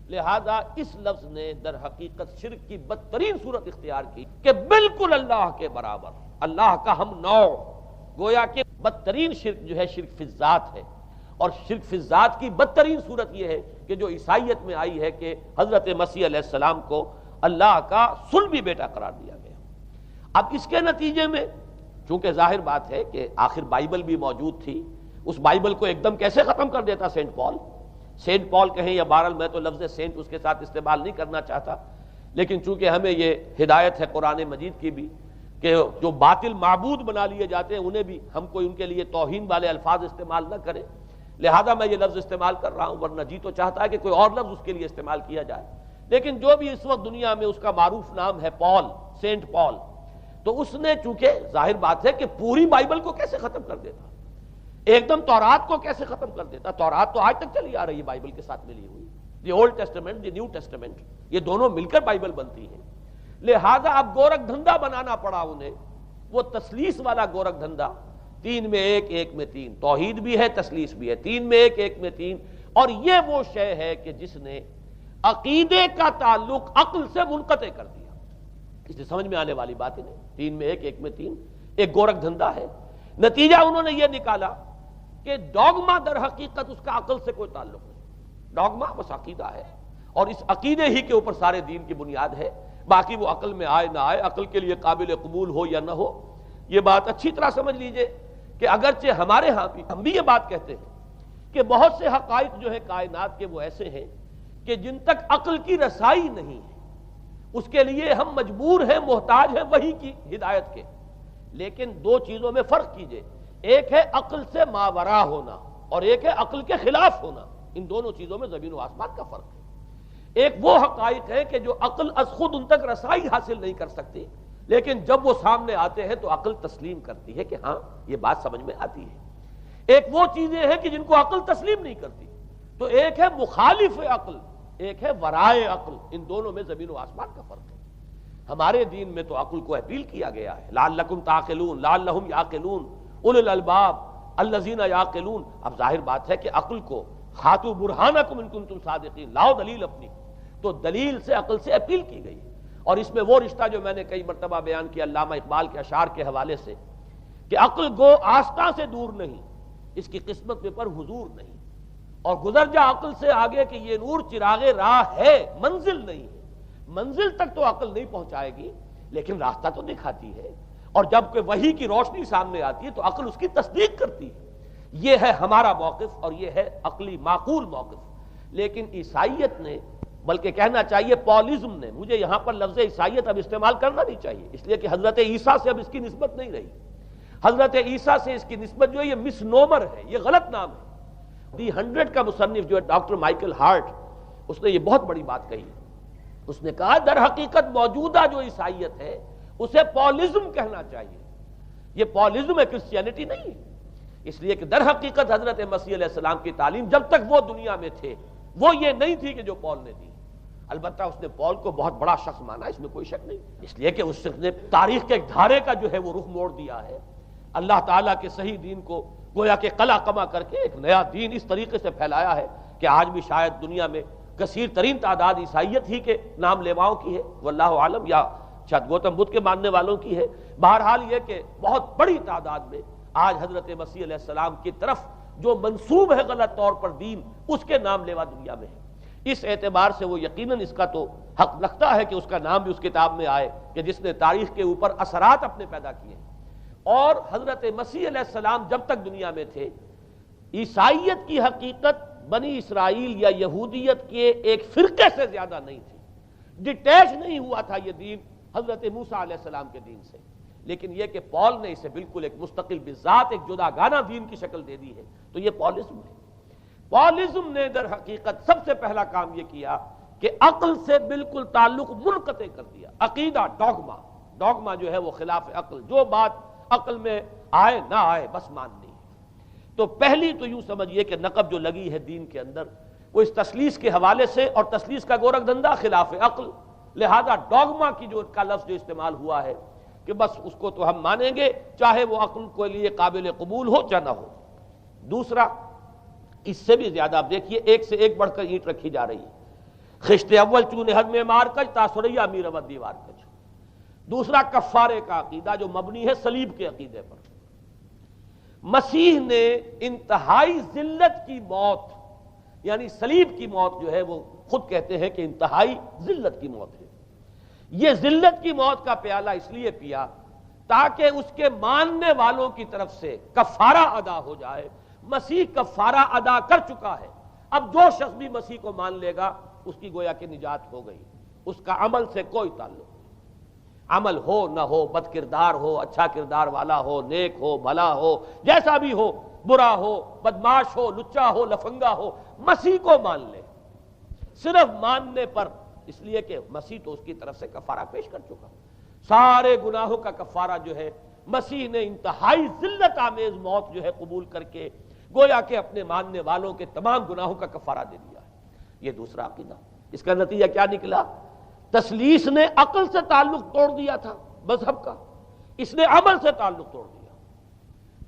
لہذا اس لفظ نے در حقیقت شرک کی بدترین صورت اختیار کی کہ بالکل اللہ کے برابر، اللہ کا ہم نوع، گویا کہ بدترین شرک جو ہے شرک فی الذات ہے، اور شرک فی الذات کی بدترین صورت یہ ہے کہ جو عیسائیت میں آئی ہے کہ حضرت مسیح علیہ السلام کو اللہ کا صلبی بیٹا قرار دیا گیا۔ اب اس کے نتیجے میں چونکہ ظاہر بات ہے کہ آخر بائبل بھی موجود تھی، اس بائبل کو ایک دم کیسے ختم کر دیتا سینٹ پال کہیں یا بہرحال میں تو لفظ سینٹ اس کے ساتھ استعمال نہیں کرنا چاہتا، لیکن چونکہ ہمیں یہ ہدایت ہے قرآن مجید کی بھی کہ جو باطل معبود بنا لیے جاتے ہیں انہیں بھی ہم کوئی ان کے لیے توہین والے الفاظ استعمال نہ کریں، لہذا میں یہ لفظ استعمال کر رہا ہوں، ورنہ جی تو چاہتا ہے کہ کوئی اور لفظ اس کے لیے استعمال کیا جائے۔ لیکن جو بھی اس وقت دنیا میں اس کا معروف نام ہے سینٹ پال، تو اس نے چونکہ ظاہر بات ہے کہ پوری بائبل کو کیسے ختم کر دیتا، ایک دم تورات کو کیسے ختم کر دیتا؟ تورات تو آج تک چلی آ رہی ہے بائبل کے ساتھ ملی ہوئی، the old testament, the new testament, یہ دونوں مل کر بائبل بنتی ہے۔ لہذا اب گورکھ دھندا بنانا پڑا انہیں، وہ تثلیث والا گورکھ دھندا، 3 میں 1 1 میں 3، توحید بھی ہے تثلیث بھی ہے، 3 میں 1 1 میں 3، اور یہ وہ شے ہے کہ جس نے عقیدے کا تعلق عقل سے منقطع کر دیا۔ اس سے سمجھ میں آنے والی بات ہی نہیں، 3 میں 1 1 میں 3 ایک گورکھ دھندا ہے۔ نتیجہ انہوں نے یہ نکالا کہ ڈوگما در حقیقت اس کا عقل سے کوئی تعلق نہیں، ڈوگما بس عقیدہ ہے، اور اس عقیدے ہی کے اوپر سارے دین کی بنیاد ہے، باقی وہ عقل میں آئے نہ آئے، عقل کے لیے قابل قبول ہو یا نہ ہو۔ یہ بات اچھی طرح سمجھ لیجئے کہ اگرچہ ہمارے ہاں بھی ہم بھی یہ بات کہتے ہیں کہ بہت سے حقائق جو ہیں کائنات کے وہ ایسے ہیں کہ جن تک عقل کی رسائی نہیں ہے اس کے لیے ہم مجبور ہیں، محتاج ہیں وحی کی ہدایت کے، لیکن 2 چیزوں میں فرق کیجئے، ایک ہے عقل سے ماورا ہونا اور ایک ہے عقل کے خلاف ہونا، ان دونوں چیزوں میں زمین و آسمان کا فرق ہے۔ ایک وہ حقائق ہے کہ جو عقل از خود ان تک رسائی حاصل نہیں کر سکتی، لیکن جب وہ سامنے آتے ہیں تو عقل تسلیم کرتی ہے کہ ہاں یہ بات سمجھ میں آتی ہے۔ ایک وہ چیزیں ہیں کہ جن کو عقل تسلیم نہیں کرتی، تو ایک ہے مخالف عقل، ایک ہے ورائے عقل، ان دونوں میں زمین و آسمان کا فرق ہے۔ ہمارے دین میں تو عقل کو اپیل کیا گیا ہے، لعلکم تعقلون، لعلہم یعقلون اولو الالباب الذین یعقلون۔ اب ظاہر بات ہے کہ عقل کو ہاتھو برہانکم ان کنتم صادقین، لاؤ دلیل اپنی، تو دلیل سے عقل سے اپیل کی گئی، اور اس میں وہ رشتہ جو میں نے کئی مرتبہ بیان کیا علامہ اقبال کے اشعار کے حوالے سے کہ عقل گو آستاں سے دور نہیں، اس کی قسمت میں پر حضور نہیں، اور گزر جا عقل سے آگے کہ یہ نور چراغ راہ ہے، منزل نہیں ہے۔ منزل تک تو عقل نہیں پہنچائے گی لیکن راستہ تو دکھاتی ہے، اور جب کہ وحی کی روشنی سامنے آتی ہے تو عقل اس کی تصدیق کرتی ہے۔ یہ ہے ہمارا موقف اور یہ ہے عقلی معقول موقف۔ لیکن عیسائیت نے، بلکہ کہنا چاہیے پالزم نے، مجھے یہاں پر لفظ عیسائیت اب استعمال کرنا نہیں چاہیے اس لیے کہ حضرت عیسیٰ سے اب اس کی نسبت نہیں رہی، حضرت عیسیٰ سے اس کی نسبت جو ہے یہ مس نومر ہے، یہ غلط نام ہے۔ دی 100 کا مصنف جو ہے ڈاکٹر مائیکل ہارٹ، اس نے یہ بہت بڑی بات کہی، اس نے کہا در حقیقت موجودہ جو عیسائیت ہے اسے پالزم کہنا چاہیے، یہ پالزم ہے، کرسچینٹی نہیں ہے، اس لیے کہ در حقیقت حضرت مسیح علیہ السلام کی تعلیم جب تک وہ دنیا میں تھے وہ یہ نہیں تھی کہ جو پال نے دی۔ البتہ اس نے پال کو بہت بڑا شخص مانا، اس میں کوئی شک نہیں، اس لیے کہ اس نے تاریخ کے ایک دھارے کا جو ہے وہ رخ موڑ دیا ہے، اللہ تعالیٰ کے صحیح دین کو گویا کہ قلع قمع کر کے ایک نیا دین اس طریقے سے پھیلایا ہے کہ آج بھی شاید دنیا میں کثیر ترین تعداد عیسائیت ہی کے نام لیواؤں کی ہے، واللہ عالم، یا شاید گوتم بدھ کے ماننے والوں کی ہے۔ بہرحال یہ کہ بہت بڑی تعداد میں آج حضرت مسیح علیہ السلام کی طرف جو منسوب ہے غلط طور پر دین، اس کے نام لیوا دنیا میں ہے۔ اس اعتبار سے وہ یقیناً اس کا تو حق رکھتا ہے کہ اس کا نام بھی اس کتاب میں آئے کہ جس نے تاریخ کے اوپر اثرات اپنے پیدا کیے ہیں۔ اور حضرت مسیح علیہ السلام جب تک دنیا میں تھے، عیسائیت کی حقیقت بنی اسرائیل یا یہودیت کے ایک فرقے سے زیادہ نہیں تھی، ڈیٹیچ نہیں ہوا تھا یہ دین حضرت موسیٰ علیہ السلام کے دین سے، لیکن یہ کہ پال نے اسے بالکل ایک مستقل بذات ایک جدا گانا دین کی شکل دے دی ہے، تو یہ پالزم ہے۔ پالزم نے در حقیقت سب سے پہلا کام یہ کیا کہ عقل سے بالکل تعلق منقطع کر دیا۔ عقیدہ، ڈوگما جو ہے وہ خلاف عقل، جو بات عقل میں آئے نہ آئے بس ماننی ہے۔ تو پہلی تو یوں سمجھیے کہ نقب جو لگی ہے دین کے اندر وہ اس تثلیث کے حوالے سے، اور تثلیث کا گورکھ دھندا خلاف عقل، لہذا ڈوگما کی جو کا لفظ جو استعمال ہوا ہے کہ بس اس کو تو ہم مانیں گے چاہے وہ عقل کے لیے قابل قبول ہو چاہے نہ ہو۔ دوسرا، اس سے بھی زیادہ آپ دیکھیے ایک سے ایک بڑھ کر اینٹ رکھی جا رہی ہے، خشت اول چونے حد میں مار کج تاثریا میر ود دیوار کج۔ دوسرا کفارے کا عقیدہ جو مبنی ہے صلیب کے عقیدے پر۔ مسیح نے انتہائی ذلت کی موت، یعنی صلیب کی موت جو ہے وہ خود کہتے ہیں کہ انتہائی ذلت کی موت ہے۔ یہ ذلت کی موت کا پیالہ اس لیے پیا تاکہ اس کے ماننے والوں کی طرف سے کفارہ ادا ہو جائے۔ مسیح کفارہ ادا کر چکا ہے، اب جو شخص بھی مسیح کو مان لے گا اس کی گویا کہ نجات ہو گئی، اس کا عمل سے کوئی تعلق نہیں۔ عمل ہو نہ ہو، بد کردار ہو، اچھا کردار والا ہو، نیک ہو، بھلا ہو، جیسا بھی ہو، برا ہو، بدماش ہو، لچا ہو، لفنگا ہو، مسیح کو مان لے، صرف ماننے پر، اس لیے کہ مسیح تو اس کی طرف سے کفارہ پیش کر چکا۔ سارے گناہوں کا کفارہ جو ہے مسیح نے انتہائی ذلت آمیز موت جو ہے قبول کر کے گویا کہ اپنے ماننے والوں کے تمام گناہوں کا کفارہ دے دیا ہے۔ یہ دوسرا عقیدہ۔ اس کا نتیجہ کیا نکلا؟ تثلیث نے عقل سے تعلق توڑ دیا تھا مذہب کا، اس نے عمل سے تعلق توڑ دیا۔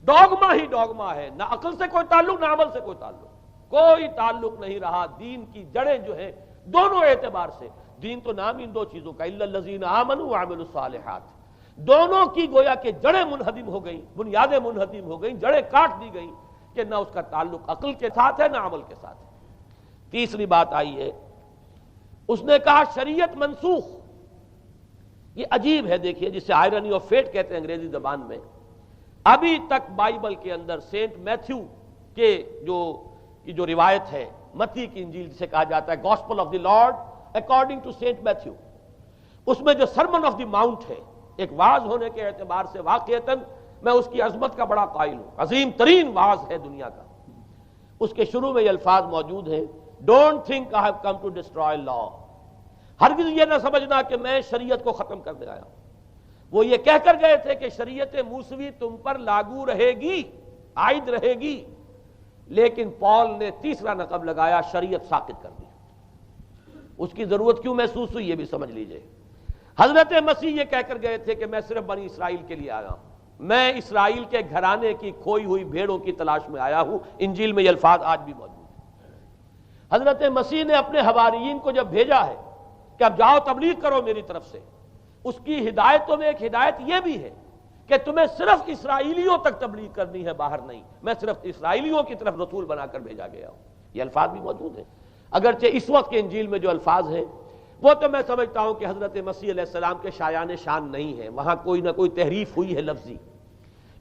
ڈوگما ہی ڈوگما ہے، نہ عقل سے کوئی تعلق نہ عمل سے کوئی تعلق نہیں رہا۔ دین کی جڑیں جو ہیں دونوں اعتبار سے، دین تو نام ان دو چیزوں کا، الا الذین آمنوا وعملوا الصالحات، دونوں کی گویا کہ جڑیں منہدم ہو گئیں، بنیادیں منہدم ہو گئیں، جڑیں کاٹ دی گئیں کہ نہ اس کا تعلق عقل کے ساتھ ہے نہ عمل کے ساتھ ہے۔ تیسری بات آئی ہے، اس نے کہا شریعت منسوخ۔ یہ عجیب ہے، دیکھیے، جسے آئرنی آف فیٹ کہتے ہیں انگریزی زبان میں۔ ابھی تک بائبل کے اندر سینٹ میتھیو کے جو روایت ہے، متی کی انجیل جسے کہا جاتا ہے، gospel of the Lord according to Saint Matthew, اس میں جو سرمن آف دی ماؤنٹ ہے، ایک واعظ ہونے کے اعتبار سے واقعتاً میں اس کی عظمت کا بڑا قائل ہوں، عظیم ترین واعظ ہے دنیا کا۔ اس کے شروع میں یہ الفاظ موجود ہیں، don't think I have come to destroy law, ہرگز یہ نہ سمجھنا کہ میں شریعت کو ختم کرنے آیا ہوں۔ وہ یہ کہہ کر گئے تھے کہ شریعت موسوی تم پر لاگو رہے گی، عائد رہے گی، لیکن پال نے تیسرا نقب لگایا، شریعت ساقط کر دی۔ اس کی ضرورت کیوں محسوس ہوئی یہ بھی سمجھ لیجئے۔ حضرت مسیح یہ کہہ کر گئے تھے کہ میں صرف بنی اسرائیل کے لیے آیا ہوں، میں اسرائیل کے گھرانے کی کھوئی ہوئی بھیڑوں کی تلاش میں آیا ہوں۔ انجیل میں یہ الفاظ آج بھی موجود ہیں۔ حضرت مسیح نے اپنے حواریین کو جب بھیجا ہے کہ اب جاؤ تبلیغ کرو میری طرف سے، اس کی ہدایتوں میں ایک ہدایت یہ بھی ہے کہ تمہیں صرف اسرائیلیوں تک تبلیغ کرنی ہے، باہر نہیں، میں صرف اسرائیلیوں کی طرف رسول بنا کر بھیجا گیا ہوں۔ یہ الفاظ بھی موجود ہیں، اگرچہ اس وقت کے انجیل میں جو الفاظ ہیں وہ تو میں سمجھتا ہوں کہ حضرت مسیح علیہ السلام کے شایان شان نہیں ہے، وہاں کوئی نہ کوئی تحریف ہوئی ہے لفظی،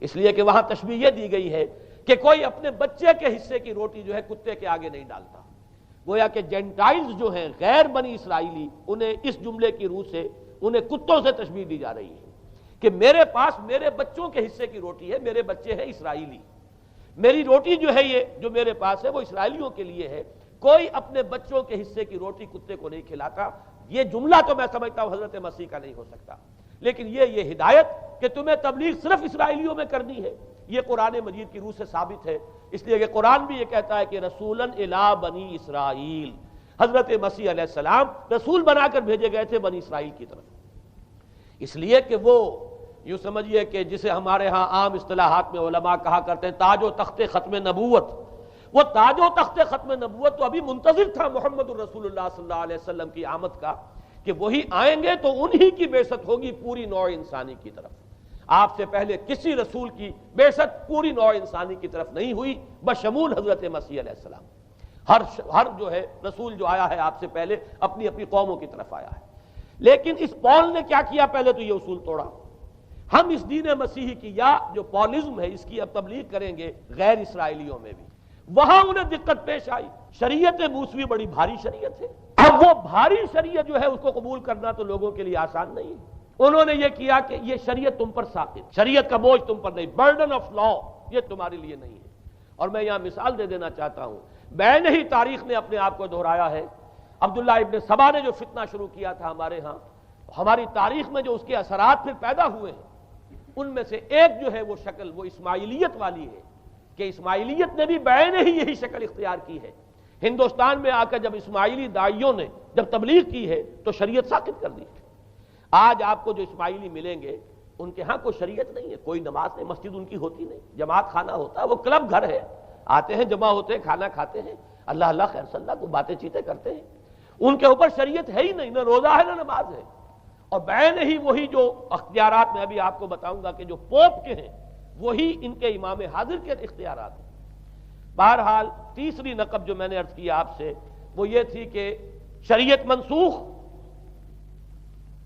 اس لیے کہ وہاں تشبیہ یہ دی گئی ہے کہ کوئی اپنے بچے کے حصے کی روٹی جو ہے کتے کے آگے نہیں ڈالتا۔ گویا کہ جینٹائلز جو ہیں، غیر بنی اسرائیلی، انہیں اس جملے کی روح سے انہیں کتوں سے تشبیہ دی جا رہی ہے کہ میرے پاس میرے بچوں کے حصے کی روٹی ہے، میرے بچے ہیں اسرائیلی، میری روٹی جو ہے یہ جو میرے پاس ہے وہ اسرائیلیوں کے لیے ہے، کوئی اپنے بچوں کے حصے کی روٹی کتے کو نہیں کھلاتا۔ یہ جملہ تو میں سمجھتا ہوں حضرت مسیح کا نہیں ہو سکتا، لیکن یہ ہدایت کہ تمہیں تبلیغ صرف اسرائیلیوں میں کرنی ہے، یہ قرآن مجید کی روح سے ثابت ہے، اس لیے کہ قرآن بھی یہ کہتا ہے کہ رسولاً الی بنی اسرائیل، حضرت مسیح علیہ السلام رسول بنا کر بھیجے گئے تھے بنی اسرائیل کی طرف، اس لیے کہ وہ یوں سمجھیے کہ جسے ہمارے ہاں عام اصطلاحات میں علماء کہا کرتے ہیں تاج و تخت ختم نبوت، وہ تاج و تخت ختم نبوت تو ابھی منتظر تھا محمد الرسول اللہ صلی اللہ علیہ وسلم کی آمد کا، کہ وہی آئیں گے تو انہی کی بعثت ہوگی پوری نوع انسانی کی طرف۔ آپ سے پہلے کسی رسول کی بعثت پوری نوع انسانی کی طرف نہیں ہوئی بشمول حضرت مسیح علیہ السلام۔ ہر جو ہے رسول جو آیا ہے آپ سے پہلے اپنی اپنی قوموں کی طرف آیا ہے، لیکن اس پال نے کیا کیا؟ پہلے تو یہ اصول توڑا، ہم اس دین مسیحی کی یا جو پالزم ہے اس کی اب تبلیغ کریں گے غیر اسرائیلیوں میں بھی۔ وہاں انہیں دقت پیش آئی، شریعت موسوی بڑی بھاری شریعت ہے، اب وہ بھاری شریعت جو ہے اس کو قبول کرنا تو لوگوں کے لیے آسان نہیں ہے۔ انہوں نے یہ کیا کہ یہ شریعت تم پر ساقط، شریعت کا بوجھ تم پر نہیں، برڈن آف لا یہ تمہارے لیے نہیں ہے۔ اور میں یہاں مثال دے دینا چاہتا ہوں، بین ہی تاریخ نے اپنے آپ کو دہرایا ہے۔ عبداللہ ابن سبا نے جو فتنہ شروع کیا تھا ہمارے ہاں، ہماری تاریخ میں جو اس کے اثرات پھر پیدا ہوئے ہیں، ان میں سے ایک جو ہے وہ شکل وہ اسماعیلیت والی ہے، کہ اسماعیلیت نے بھی بین ہی یہی شکل اختیار کی ہے۔ ہندوستان میں آ کر جب اسماعیلی داعیوں نے جب تبلیغ کی ہے تو شریعت ساقط کر دی۔ آج آپ کو جو اسماعیلی ملیں گے ان کے ہاں کوئی شریعت نہیں ہے، کوئی نماز نہیں، مسجد ان کی ہوتی نہیں، جماعت خانہ ہوتا ہے، وہ کلب گھر ہے، آتے ہیں جمع ہوتے ہیں، کھانا کھاتے ہیں، اللہ اللہ خیر صلی اللہ کو باتیں چیتیں کرتے ہیں، ان کے اوپر شریعت ہے ہی نہیں، نہ روزہ ہے نہ نماز ہے۔ اور بین ہی وہی جو اختیارات میں ابھی آپ کو بتاؤں گا کہ جو پوپ کے ہیں، وہی ان کے امام حاضر کے اختیارات ہیں۔ بہرحال تیسری نقب جو میں نے عرض کیا آپ سے وہ یہ تھی کہ شریعت منسوخ،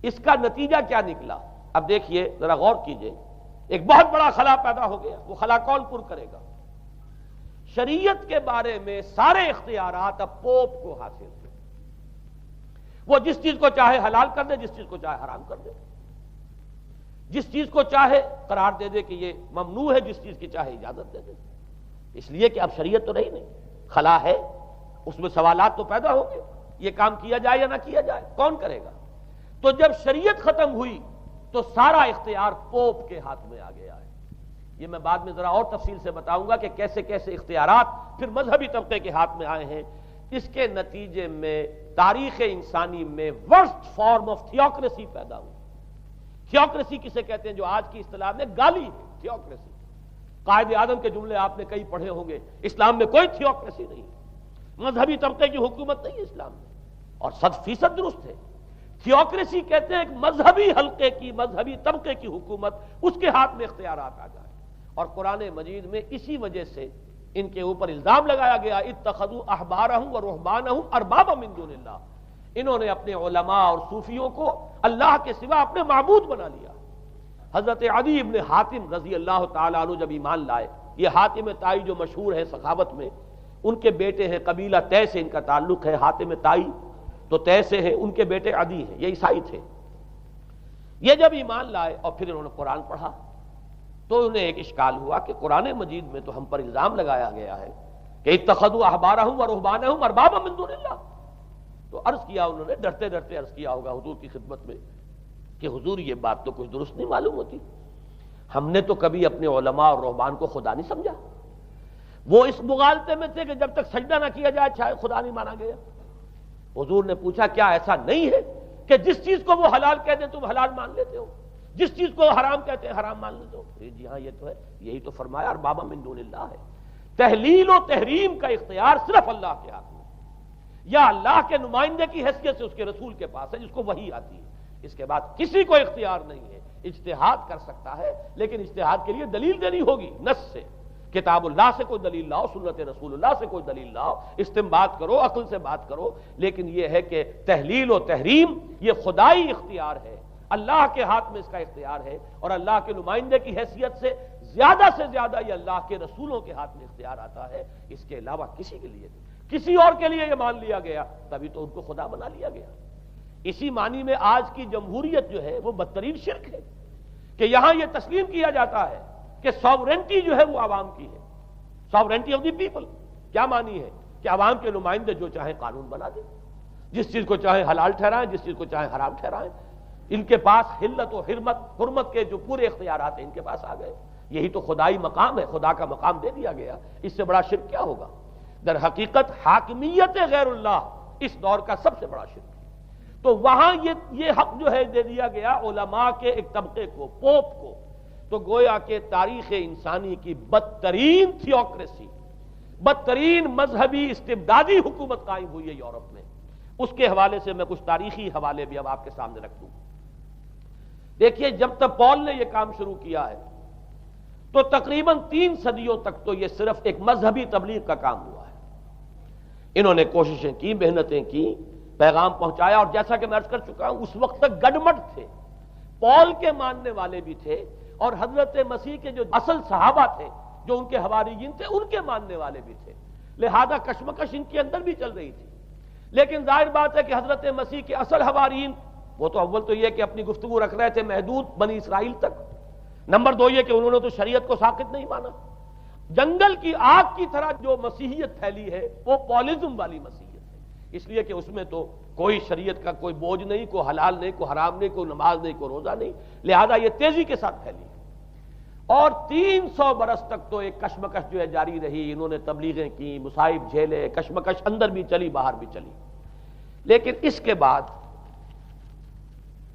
اس کا نتیجہ کیا نکلا؟ اب دیکھیے ذرا غور کیجئے، ایک بہت بڑا خلا پیدا ہو گیا، وہ خلا کون پر کرے گا؟ شریعت کے بارے میں سارے اختیارات اب پوپ کو حاصل تھے، وہ جس چیز کو چاہے حلال کر دے، جس چیز کو چاہے حرام کر دے، جس چیز کو چاہے قرار دے دے کہ یہ ممنوع ہے، جس چیز کی چاہے اجازت دے دے، اس لیے کہ اب شریعت تو رہی نہیں، خلا ہے، اس میں سوالات تو پیدا ہوں گے، یہ کام کیا جائے یا نہ کیا جائے، کون کرے گا؟ تو جب شریعت ختم ہوئی تو سارا اختیار پوپ کے ہاتھ میں آ گیا ہے۔ یہ میں بعد میں ذرا اور تفصیل سے بتاؤں گا کہ کیسے کیسے اختیارات پھر مذہبی طبقے کے ہاتھ میں آئے ہیں۔ اس کے نتیجے میں تاریخ انسانی میں ورسٹ فارم آف تھیوکریسی پیدا ہوئی۔ تھیوکریسی کسے کہتے ہیں؟ جو آج کی اصطلاح میں گالی ہے، تھیوکریسی۔ قائد اعظم کے جملے آپ نے کئی پڑھے ہوں گے، اسلام میں کوئی تھیوکریسی نہیں، مذہبی طبقے کی حکومت نہیں ہے اسلام میں، اور 100% درست ہے۔ تھیوکریسی کہتے ہیں ایک مذہبی حلقے کی، مذہبی طبقے کی حکومت، اس کے ہاتھ میں اختیارات آ جائے، اور قرآن مجید میں اسی وجہ سے ان کے اوپر الزام لگایا گیا اتخذوا احبارهم ورهبانهم اربابا من دون اللہ، انہوں نے اپنے علماء اور صوفیوں کو اللہ کے سوا اپنے معبود بنا لیا۔ حضرت عدی ابن حاتم رضی اللہ تعالیٰ عنہ جب ایمان لائے، یہ حاتم طائی جو مشہور ہے سخاوت میں، ان کے بیٹے ہیں، قبیلہ طے سے ان کا تعلق ہے، حاتم طائی تو طے سے ہے، ان کے بیٹے عدی ہیں، یہ عیسائی تھے۔ یہ جب ایمان لائے اور پھر انہوں نے قرآن پڑھا تو انہیں ایک اشکال ہوا کہ قرآن مجید میں تو ہم پر الزام لگایا گیا ہے کہ اتخذوا احبارهم ورهبانهم اربابا من دون اللہ، تو عرض کیا انہوں نے، ڈرتے ڈرتے عرض کیا ہوگا حضور کی خدمت میں کہ حضور یہ بات تو کچھ درست نہیں معلوم ہوتی، ہم نے تو کبھی اپنے علماء اور رہبان کو خدا نہیں سمجھا، وہ اس مغالطے میں تھے کہ جب تک سجدہ نہ کیا جائے شاید خدا نہیں مانا گیا۔ حضور نے پوچھا کیا ایسا نہیں ہے کہ جس چیز کو وہ حلال کہہ دیں تم حلال مان لیتے ہو، جس چیز کو حرام کہتے ہیں حرام مان لیتے ہو؟ جی ہاں یہ تو ہے، یہی تو فرمایا اربابا من دون اللہ ہے۔ تحلیل و تحریم کا اختیار صرف اللہ کے ہاتھ میں، یا اللہ کے نمائندے کی حیثیت سے اس کے رسول کے پاس ہے جس کو وحی آتی ہے، اس کے بعد کسی کو اختیار نہیں ہے۔ اجتہاد کر سکتا ہے لیکن اجتہاد کے لیے دلیل دینی ہوگی، نص سے، کتاب اللہ سے کوئی دلیل لاؤ، سنت رسول اللہ سے کوئی دلیل لاؤ، استنباط کرو، عقل سے بات کرو، لیکن یہ ہے کہ تحلیل و تحریم یہ خدائی اختیار ہے، اللہ کے ہاتھ میں اس کا اختیار ہے، اور اللہ کے نمائندے کی حیثیت سے زیادہ یہ اللہ کے رسولوں کے ہاتھ میں اختیار آتا ہے، اس کے علاوہ کسی کے لیے نہیں۔ کسی اور کے لیے یہ مان لیا گیا تبھی تو ان کو خدا بنا لیا گیا۔ اسی معنی میں آج کی جمہوریت جو ہے وہ بدترین شرک ہے کہ یہاں یہ تسلیم کیا جاتا ہے کہ ساورنٹی جو ہے وہ عوام کی ہے، ساورنٹی آف دی پیپل۔ کیا معنی ہے؟ کہ عوام کے نمائندے جو چاہیں قانون بنا دیں، جس چیز کو چاہیں حلال ٹھہرائیں، جس چیز کو چاہیں حرام ٹھہرائیں، ان کے پاس حلت و حرمت کے جو پورے اختیارات ہیں ان کے پاس آ گئے۔ یہی تو خدائی مقام ہے، خدا کا مقام دے دیا گیا، اس سے بڑا شرک کیا ہوگا؟ در حقیقت حاکمیت غیر اللہ اس دور کا سب سے بڑا شرک ہے۔ تو وہاں یہ حق جو ہے دے دیا گیا علماء کے ایک طبقے کو، پوپ کو، تو گویا کہ تاریخ انسانی کی بدترین تھیوکریسی، بدترین مذہبی استبدادی حکومت قائم ہوئی ہے یورپ میں۔ اس کے حوالے سے میں کچھ تاریخی حوالے بھی اب آپ کے سامنے رکھ دوں۔ دیکھیے جب تک پال نے یہ کام شروع کیا ہے تو تقریباً 3 صدیوں تک تو یہ صرف ایک مذہبی تبلیغ کا کام ہوا ہے۔ انہوں نے کوششیں کی، محنتیں کی، پیغام پہنچایا، اور جیسا کہ میں عرض کر چکا ہوں اس وقت تک گڈمٹ تھے، پال کے ماننے والے بھی تھے اور حضرت مسیح کے جو اصل صحابہ تھے جو ان کے حواریین تھے ان کے ماننے والے بھی تھے، لہذا کشمکش ان کے اندر بھی چل رہی تھی۔ لیکن ظاہر بات ہے کہ حضرت مسیح کے اصل حواریین وہ تو اول تو یہ کہ اپنی گفتگو رکھ رہے تھے محدود بنی اسرائیل تک، نمبر 2 یہ کہ انہوں نے تو شریعت کو ساقط نہیں مانا۔ جنگل کی آگ کی طرح جو مسیحیت پھیلی ہے وہ پالزم والی مسیحیت ہے، اس لیے کہ اس میں تو کوئی شریعت کا کوئی بوجھ نہیں، کوئی حلال نہیں، کوئی حرام نہیں، کوئی نماز نہیں، کوئی روزہ نہیں، لہذا یہ تیزی کے ساتھ پھیلی ہے۔ اور 300 برس تک تو ایک کشمکش جو ہے جاری رہی، انہوں نے تبلیغیں کی، مصائب جھیلے، کشمکش اندر بھی چلی باہر بھی چلی۔ لیکن اس کے بعد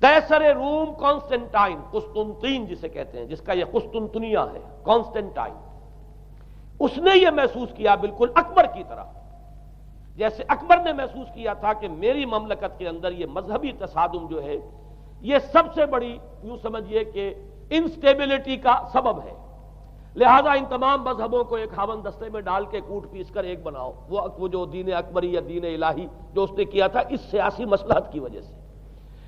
قیصر روم کانسٹنٹائن، قسطنطین جسے کہتے ہیں، جس کا یہ قسطنطنیہ ہے، کانسٹنٹائن، اس نے یہ محسوس کیا بالکل اکبر کی طرح، جیسے اکبر نے محسوس کیا تھا کہ میری مملکت کے اندر یہ مذہبی تصادم جو ہے یہ سب سے بڑی یوں سمجھیے کہ انسٹیبلٹی کا سبب ہے، لہذا ان تمام مذہبوں کو ایک ہاون دستے میں ڈال کے کوٹ پیس کر ایک بناؤ. وہ جو دین اکبری یا دین الہی جو اس نے کیا تھا اس سیاسی مصلحت کی وجہ سے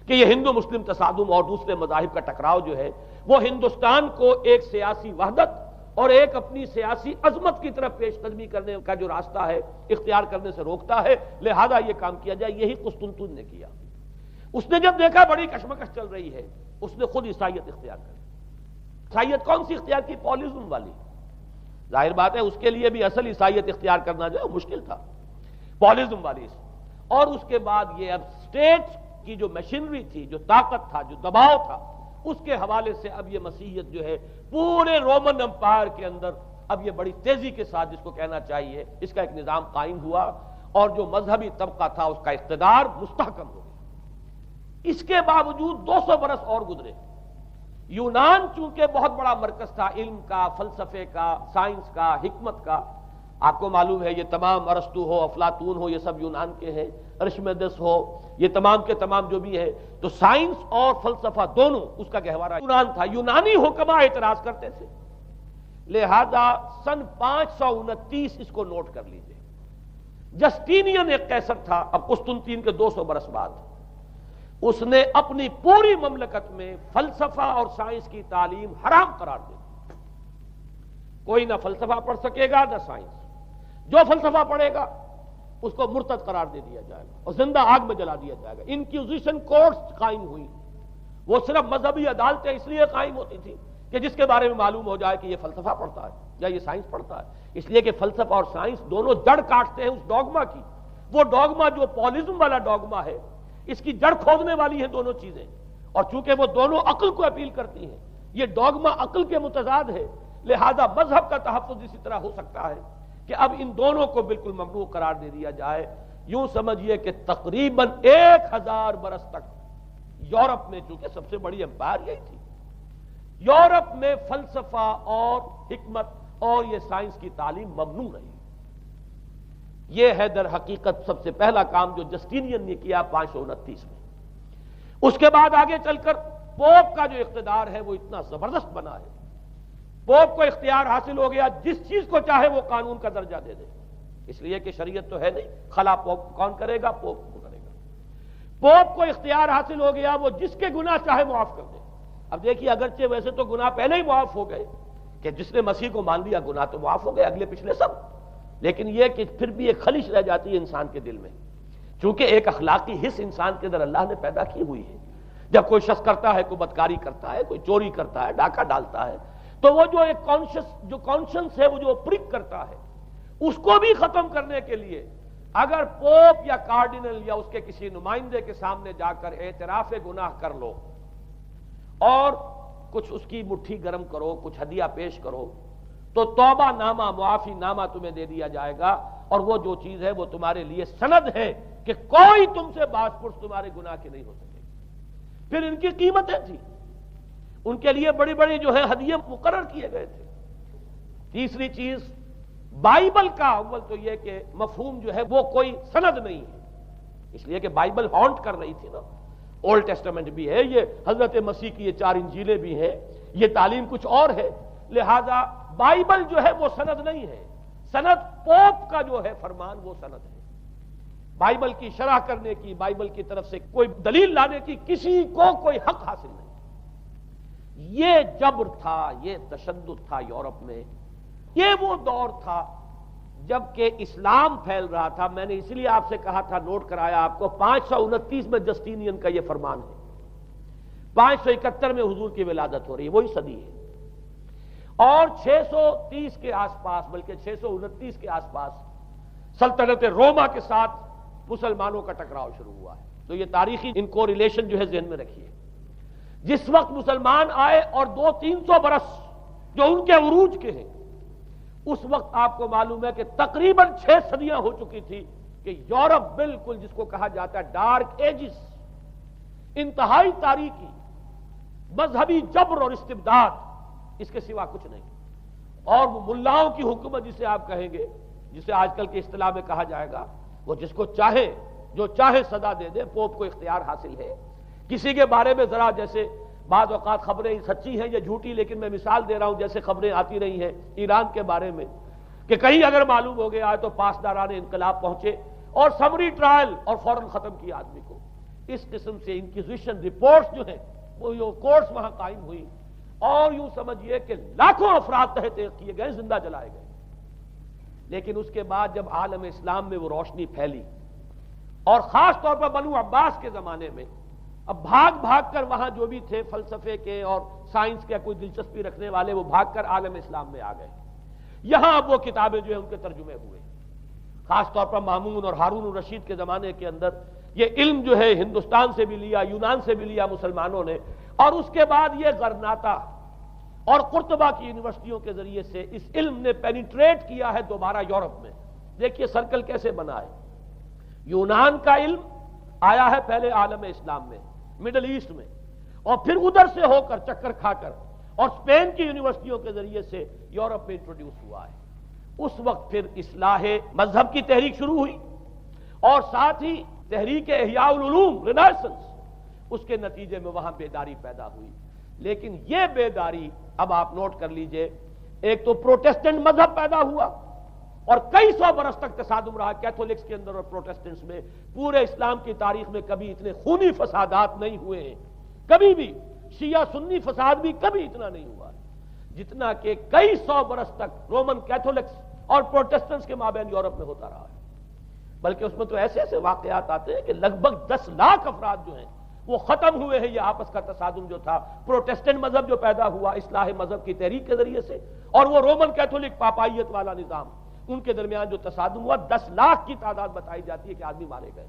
کہ یہ ہندو مسلم تصادم اور دوسرے مذاہب کا ٹکراؤ جو ہے وہ ہندوستان کو ایک سیاسی وحدت اور ایک اپنی سیاسی عظمت کی طرف پیش قدمی کرنے کا جو راستہ ہے اختیار کرنے سے روکتا ہے. لہذا یہ کام کیا جائے. یہی قسطنطین نے کیا. اس نے جب دیکھا بڑی کشمکش چل رہی ہے اس نے خود عیسائیت اختیار کر. عیسائیت کون سی اختیار کی؟ پالیزم والی. ظاہر بات ہے اس کے لیے بھی اصل عیسائیت اختیار کرنا جو ہے مشکل تھا. پالیزم والی. اور اس کے بعد یہ اب اسٹیٹ کی جو مشینری تھی، جو طاقت تھا، جو دباؤ تھا، اس کے حوالے سے اب یہ مسیحیت جو ہے پورے رومن امپائر کے اندر اب یہ بڑی تیزی کے ساتھ جس کو کہنا چاہیے اس کا ایک نظام قائم ہوا اور جو مذہبی طبقہ تھا اس کا اقتدار مستحکم ہو گیا. اس کے باوجود 200 برس اور گزرے. یونان چونکہ بہت بڑا مرکز تھا علم کا، فلسفے کا، سائنس کا، حکمت کا. آپ کو معلوم ہے یہ تمام ارسطو ہو، افلاطون ہو، یہ سب یونان کے ہیں. ارشمیدس ہو، یہ تمام کے تمام جو بھی ہے تو سائنس اور فلسفہ دونوں اس کا گہوارہ یونان تھا. یونانی حکماء اعتراض کرتے تھے. لہذا سن 529 اس کو نوٹ کر لیجئے. جسٹینین ایک قیصر تھا اب قسطنطین کے 200 برس بعد. اس نے اپنی پوری مملکت میں فلسفہ اور سائنس کی تعلیم حرام قرار دی. کوئی نہ فلسفہ پڑھ سکے گا نہ سائنس. جو فلسفہ پڑھے گا اس کو مرتد قرار دے دیا جائے گا اور زندہ آگ میں جلا دیا جائے گا. انکوزیشن کورٹس قائم ہوئی. وہ صرف مذہبی عدالتیں اس لیے قائم ہوتی تھی کہ جس کے بارے میں معلوم ہو جائے کہ یہ فلسفہ پڑھتا ہے یا یہ سائنس پڑھتا ہے. اس لیے کہ فلسفہ اور سائنس دونوں جڑ کاٹتے ہیں اس ڈوگما کی. وہ ڈوگما جو پالیزم والا ڈوگما ہے اس کی جڑ کھودنے والی ہیں دونوں چیزیں. اور چونکہ وہ دونوں عقل کو اپیل کرتی ہیں، یہ ڈوگما عقل کے متضاد ہے. لہذا مذہب کا تحفظ اسی طرح ہو سکتا ہے کہ اب ان دونوں کو بالکل ممنوع قرار دے دیا جائے. یوں سمجھیے کہ تقریباً 1000 برس تک یورپ میں، چونکہ سب سے بڑی امپائر یہی تھی، یورپ میں فلسفہ اور حکمت اور یہ سائنس کی تعلیم ممنوع رہی. یہ ہے در حقیقت سب سے پہلا کام جو جسٹینین نے کیا 529 میں. اس کے بعد آگے چل کر پوپ کا جو اقتدار ہے وہ اتنا زبردست بنا ہے. پوپ کو اختیار حاصل ہو گیا جس چیز کو چاہے وہ قانون کا درجہ دے دے. اس لیے کہ شریعت تو ہے نہیں، خلا پوپ کون کرے گا؟ پوپ کو کرے گا. پوپ کو اختیار حاصل ہو گیا وہ جس کے گناہ چاہے معاف کر دے. اب دیکھیے اگرچہ ویسے تو گناہ پہلے ہی معاف ہو گئے کہ جس نے مسیح کو مان لیا گناہ تو معاف ہو گئے اگلے پچھلے سب، لیکن یہ کہ پھر بھی ایک خلش رہ جاتی ہے انسان کے دل میں. چونکہ ایک اخلاقی حص انسان کے اندر اللہ نے پیدا کی ہوئی ہے. جب کوئی شخص کرتا ہے، کوئی بدکاری کرتا ہے، کوئی چوری کرتا ہے، ڈاکہ ڈالتا ہے، تو وہ جو ایک کانشنس ہے وہ جو پرک کرتا ہے اس کو بھی ختم کرنے کے لیے اگر پوپ یا کارڈینل یا اس کے کسی نمائندے کے سامنے جا کر اعتراف گناہ کر لو اور کچھ اس کی مٹھی گرم کرو، کچھ ہدیہ پیش کرو، تو توبہ نامہ، معافی نامہ تمہیں دے دیا جائے گا. اور وہ جو چیز ہے وہ تمہارے لیے سند ہے کہ کوئی تم سے باز پرس تمہارے گناہ کی نہیں ہو سکے. پھر ان کی قیمتیں تھیں، ان کے لیے بڑی بڑی جو ہے ہدیے مقرر کیے گئے تھے. تیسری چیز بائبل کا اول تو یہ کہ مفہوم جو ہے وہ کوئی سند نہیں ہے، اس لیے کہ بائبل ہانٹ کر رہی تھی نا. اولڈ ٹیسٹمنٹ بھی ہے، یہ حضرت مسیح کی یہ 4 انجیلیں بھی ہیں، یہ تعلیم کچھ اور ہے. لہذا بائبل جو ہے وہ سند نہیں ہے. سند پوپ کا جو ہے فرمان وہ سند ہے. بائبل کی شرح کرنے کی، بائبل کی طرف سے کوئی دلیل لانے کی کسی کو کوئی حق حاصل نہیں. یہ جبر تھا، یہ تشدد تھا یورپ میں. یہ وہ دور تھا جب کہ اسلام پھیل رہا تھا. میں نے اس لیے آپ سے کہا تھا، نوٹ کرایا آپ کو، 529 میں جسٹینین کا یہ فرمان ہے. 571 میں حضور کی ولادت ہو رہی ہے، وہی صدی ہے. اور 630 کے آس پاس، بلکہ 629 کے آس پاس سلطنت روما کے ساتھ مسلمانوں کا ٹکراؤ شروع ہوا ہے. تو یہ تاریخی ان کو ریلیشن جو ہے ذہن میں رکھیے. جس وقت مسلمان آئے اور 200-300 برس جو ان کے عروج کے ہیں، اس وقت آپ کو معلوم ہے کہ تقریباً 6 صدیاں ہو چکی تھی کہ یورپ بالکل جس کو کہا جاتا ہے ڈارک ایجز، انتہائی تاریکی، مذہبی جبر اور استبداد، اس کے سوا کچھ نہیں. اور وہ ملاؤں کی حکومت جسے آپ کہیں گے، جسے آج کل کی اصطلاح میں کہا جائے گا، وہ جس کو چاہے جو چاہے سزا دے دے. پوپ کو اختیار حاصل ہے. کسی کے بارے میں ذرا جیسے بعض اوقات خبریں سچی ہیں یا جھوٹی، لیکن میں مثال دے رہا ہوں جیسے خبریں آتی رہی ہیں ایران کے بارے میں کہ کہیں اگر معلوم ہو گیا ہے تو پاسداران انقلاب پہنچے اور سمری ٹرائل اور فوراً ختم کیا آدمی کو. اس قسم سے انکوزیشن رپورٹس جو ہیں وہ کورٹس وہاں قائم ہوئی اور یوں سمجھیے کہ لاکھوں افراد تحت کیے گئے، زندہ جلائے گئے. لیکن اس کے بعد جب عالم اسلام میں وہ روشنی پھیلی اور خاص طور پر بنو عباس کے زمانے میں اب بھاگ بھاگ کر وہاں جو بھی تھے فلسفے کے اور سائنس کے کوئی دلچسپی رکھنے والے وہ بھاگ کر عالم اسلام میں آ گئے. یہاں اب وہ کتابیں جو ہیں ان کے ترجمے ہوئے، خاص طور پر مامون اور ہارون الرشید کے زمانے کے اندر یہ علم جو ہے ہندوستان سے بھی لیا، یونان سے بھی لیا مسلمانوں نے، اور اس کے بعد یہ غرناطہ اور قرطبہ کی یونیورسٹیوں کے ذریعے سے اس علم نے پینیٹریٹ کیا ہے دوبارہ یورپ میں. دیکھیے سرکل کیسے بنا ہے. یونان کا علم آیا ہے پہلے عالم اسلام میں، مڈل ایسٹ میں، اور پھر ادھر سے ہو کر چکر کھا کر اور اسپین کی یونیورسٹیوں کے ذریعے سے یورپ میں انٹروڈیوس ہوا ہے. اس وقت پھر اصلاح مذہب کی تحریک شروع ہوئی اور ساتھ ہی تحریک احیاء العلوم رینیسنس، اس کے نتیجے میں وہاں بیداری پیدا ہوئی. لیکن یہ بیداری اب آپ نوٹ کر لیجئے، ایک تو پروٹیسٹنٹ مذہب پیدا ہوا اور کئی سو برس تک تصادم رہا کیتھولکس کے اندر اور پروٹیسٹنٹس میں. پورے اسلام کی تاریخ میں کبھی اتنے خونی فسادات نہیں ہوئے ہیں، کبھی بھی شیعہ سنی فساد بھی کبھی اتنا نہیں ہوا جتنا کہ کئی سو برس تک رومن کیتھولکس اور پروٹیسٹنٹس کے مابین یورپ میں ہوتا رہا ہے. بلکہ اس میں تو ایسے ایسے واقعات آتے ہیں کہ لگ بھگ 10 لاکھ افراد جو ہیں وہ ختم ہوئے ہیں. یہ آپس کا تصادم جو تھا، پروٹیسٹنٹ مذہب جو پیدا ہوا اصلاح مذہب کی تحریک کے ذریعے سے، اور وہ رومن کیتھولک پاپائیت والا نظام، ان کے درمیان جو تصادم ہوا 10 لاکھ کی تعداد بتائی جاتی ہے کہ آدمی مارے گئے.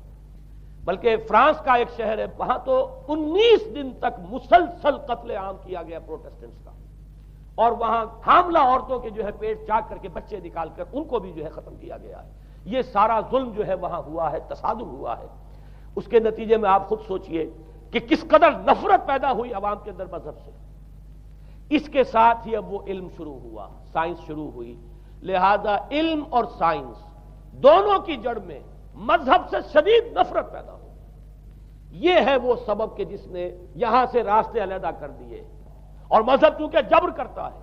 بلکہ فرانس کا ایک شہر ہے، وہاں تو 19 دن تک مسلسل قتل عام کیا گیا پروٹیسٹنٹس کا، اور وہاں حاملہ عورتوں کے جو ہے پیٹ چاک کر کے بچے نکال کر ان کو بھی جو ہے ختم کیا گیا ہے. یہ سارا ظلم جو ہے وہاں ہوا ہے، تصادم ہوا ہے. اس کے نتیجے میں آپ خود سوچئے کہ کس قدر نفرت پیدا ہوئی عوام کے اندر مذہب سے. اس کے ساتھ ہی اب وہ علم شروع ہوا، سائنس شروع ہوئی. لہذا علم اور سائنس دونوں کی جڑ میں مذہب سے شدید نفرت پیدا ہو. یہ ہے وہ سبب کہ جس نے یہاں سے راستے علیحدہ کر دیے. اور مذہب چونکہ جبر کرتا ہے،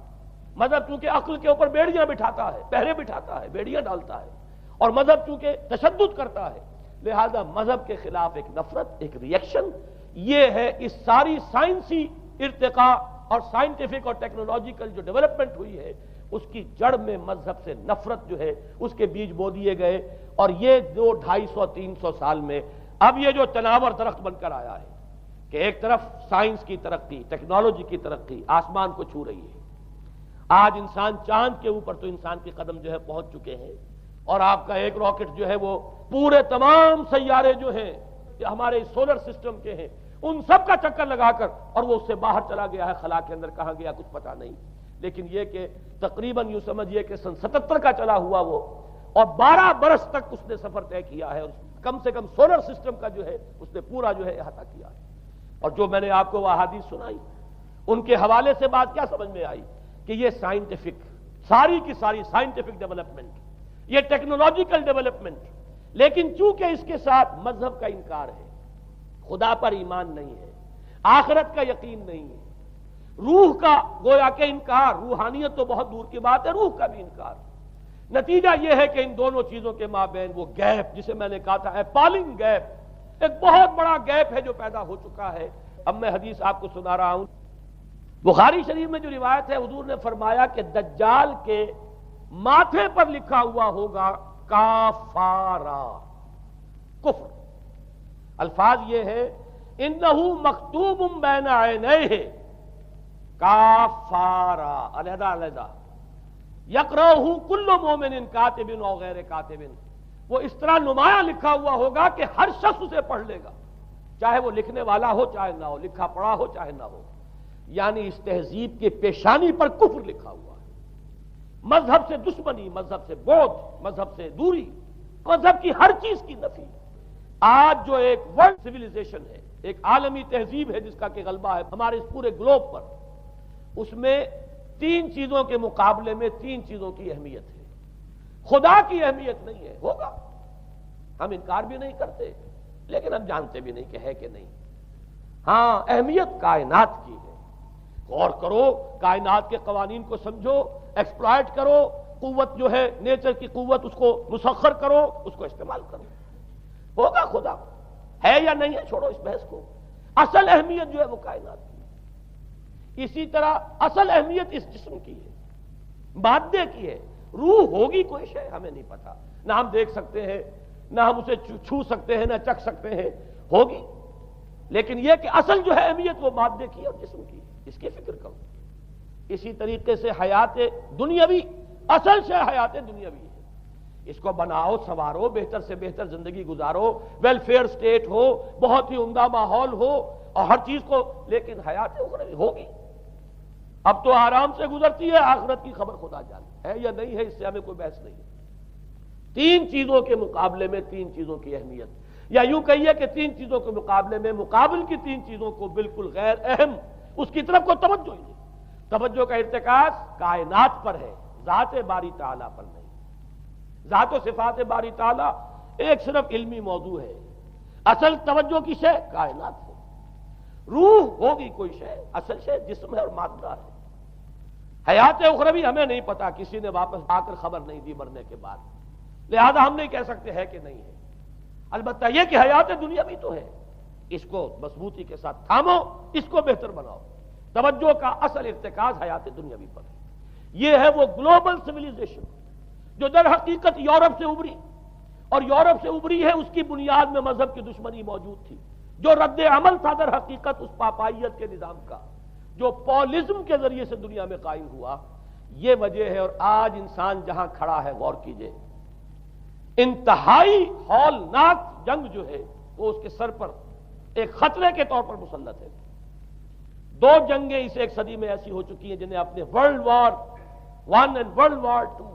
مذہب چونکہ عقل کے اوپر بیڑیاں بٹھاتا ہے، پہرے بٹھاتا ہے، بیڑیاں ڈالتا ہے، اور مذہب چونکہ تشدد کرتا ہے، لہذا مذہب کے خلاف ایک نفرت، ایک ری ایکشن. یہ ہے اس ساری سائنسی ارتقاء اور سائنٹیفک اور ٹیکنالوجیکل جو ڈیولپمنٹ ہوئی ہے اس کی جڑ میں مذہب سے نفرت جو ہے اس کے بیج بو دیے گئے. اور یہ 200-250-300 سال میں اب یہ جو تناور درخت بن کر آیا ہے کہ ایک طرف سائنس کی ترقی، ٹیکنالوجی کی ترقی آسمان کو چھو رہی ہے. آج انسان چاند کے اوپر تو انسان کے قدم جو ہے پہنچ چکے ہیں، اور آپ کا ایک راکٹ جو ہے وہ پورے تمام سیارے جو ہیں کہ ہمارے سولر سسٹم کے ہیں ان سب کا چکر لگا کر اور وہ اس سے باہر چلا گیا ہے. خلا کے اندر کہاں گیا کچھ پتا نہیں. لیکن یہ کہ تقریباً یوں سمجھیے کہ سن 77 کا چلا ہوا وہ، اور 12 برس تک اس نے سفر طے کیا ہے، اور کم سے کم سولر سسٹم کا جو ہے اس نے پورا جو ہے احاطہ کیا ہے. اور جو میں نے آپ کو وہ احادیث سنائی ان کے حوالے سے بات کیا سمجھ میں آئی کہ یہ سائنٹیفک، ساری کی ساری سائنٹیفک ڈیولپمنٹ، یہ ٹیکنالوجیکل ڈیولپمنٹ، لیکن چونکہ اس کے ساتھ مذہب کا انکار ہے، خدا پر ایمان نہیں ہے، آخرت کا یقین نہیں ہے، روح کا گویا کہ انکار، روحانیت تو بہت دور کی بات ہے، روح کا بھی انکار. نتیجہ یہ ہے کہ ان دونوں چیزوں کے مابین وہ گیپ جسے میں نے کہا تھا ایپالنگ گیپ، ایک بہت بڑا گیپ ہے جو پیدا ہو چکا ہے. اب میں حدیث آپ کو سنا رہا ہوں. بخاری شریف میں جو روایت ہے حضور نے فرمایا کہ دجال کے ماتھے پر لکھا ہوا ہوگا کافارا، کفر. الفاظ یہ ہے انہو مکتوب بین عینیہ کافارا، علیحدہ علیحدہ، یقرأہ کل مومن کاتب او غیر کاتب. وہ اس طرح نمایاں لکھا ہوا ہوگا کہ ہر شخص اسے پڑھ لے گا، چاہے وہ لکھنے والا ہو چاہے نہ ہو، لکھا پڑھا ہو چاہے نہ ہو. یعنی اس تہذیب کے پیشانی پر کفر لکھا ہوا ہے. مذہب سے دشمنی، مذہب سے بودھ، مذہب سے دوری، مذہب کی ہر چیز کی نفی. آج جو ایک ورلڈ سیویلائزیشن ہے، ایک عالمی تہذیب ہے جس کا کہ غلبہ ہے ہمارے اس پورے گلوب پر، اس میں 3 چیزوں کے مقابلے میں 3 چیزوں کی اہمیت ہے. خدا کی اہمیت نہیں ہے، ہوگا، ہم انکار بھی نہیں کرتے لیکن ہم جانتے بھی نہیں کہ ہے کہ نہیں. ہاں اہمیت کائنات کی ہے، غور کرو، کائنات کے قوانین کو سمجھو، ایکسپلائٹ کرو، قوت جو ہے نیچر کی قوت اس کو مسخر کرو، اس کو استعمال کرو، ہوگا خدا ہے یا نہیں ہے، چھوڑو اس بحث کو۔ اصل اہمیت جو ہے وہ کائنات کی ہے۔ اسی طرح اصل اہمیت اس جسم کی ہے، مادے کی ہے۔ روح ہوگی کوئی شے ہمیں نہیں پتا، نہ ہم دیکھ سکتے ہیں، نہ ہم اسے چھو سکتے ہیں، نہ چکھ سکتے ہیں، ہوگی، لیکن یہ کہ اصل جو ہے اہمیت وہ مادے کی اور جسم کی، اس کی فکر کرو۔ اسی طریقے سے حیات دنیاوی، اصل شے حیات دنیاوی ہے، اس کو بناؤ، سنوارو، بہتر سے بہتر زندگی گزارو، ویلفیئر سٹیٹ ہو، بہت ہی عمدہ ماحول ہو اور ہر چیز کو، لیکن حیات اخروی ہوگی، اب تو آرام سے گزرتی ہے، آخرت کی خبر خدا جانے ہے یا نہیں ہے، اس سے ہمیں کوئی بحث نہیں ہے۔ تین چیزوں کے مقابلے میں تین چیزوں کی اہمیت، یا یوں کہیے کہ تین چیزوں کے مقابلے میں مقابل کی تین چیزوں کو بالکل غیر اہم، اس کی طرف کوئی توجہ ہی نہیں۔ توجہ کا ارتکاز کائنات پر ہے، ذات باری تعالیٰ پر نہیں۔ ذات و صفات باری تعالیٰ ایک صرف علمی موضوع ہے، اصل توجہ کی شے کائنات ہے۔ روح ہوگی کوئی شے، اصل شے جسم ہے اور مادہ ہے۔ حیات اخروی ہمیں نہیں پتا، کسی نے واپس آ کر خبر نہیں دی مرنے کے بعد، لہذا ہم نہیں کہہ سکتے ہے کہ نہیں ہے۔ البتہ یہ کہ حیات دنیا بھی تو ہے، اس کو مضبوطی کے ساتھ تھامو، اس کو بہتر بناؤ۔ توجہ کا اصل ارتکاز حیات دنیاوی پر ہے۔ یہ ہے وہ گلوبل سویلائزیشن جو در حقیقت یورپ سے ابھری، اور یورپ سے ابھری ہے، اس کی بنیاد میں مذہب کی دشمنی موجود تھی، جو رد عمل تھا در حقیقت اس پاپائیت کے نظام کا جو پولزم کے ذریعے سے دنیا میں قائم ہوا۔ یہ وجہ ہے، اور آج انسان جہاں کھڑا ہے غور کیجئے، انتہائی ہولناک جنگ جو ہے وہ اس کے سر پر ایک خطرے کے طور پر مسلط ہے۔ دو جنگیں اس ایک صدی میں ایسی ہو چکی ہیں جنہیں اپنے ورلڈ وار 1 اور ورلڈ وار 2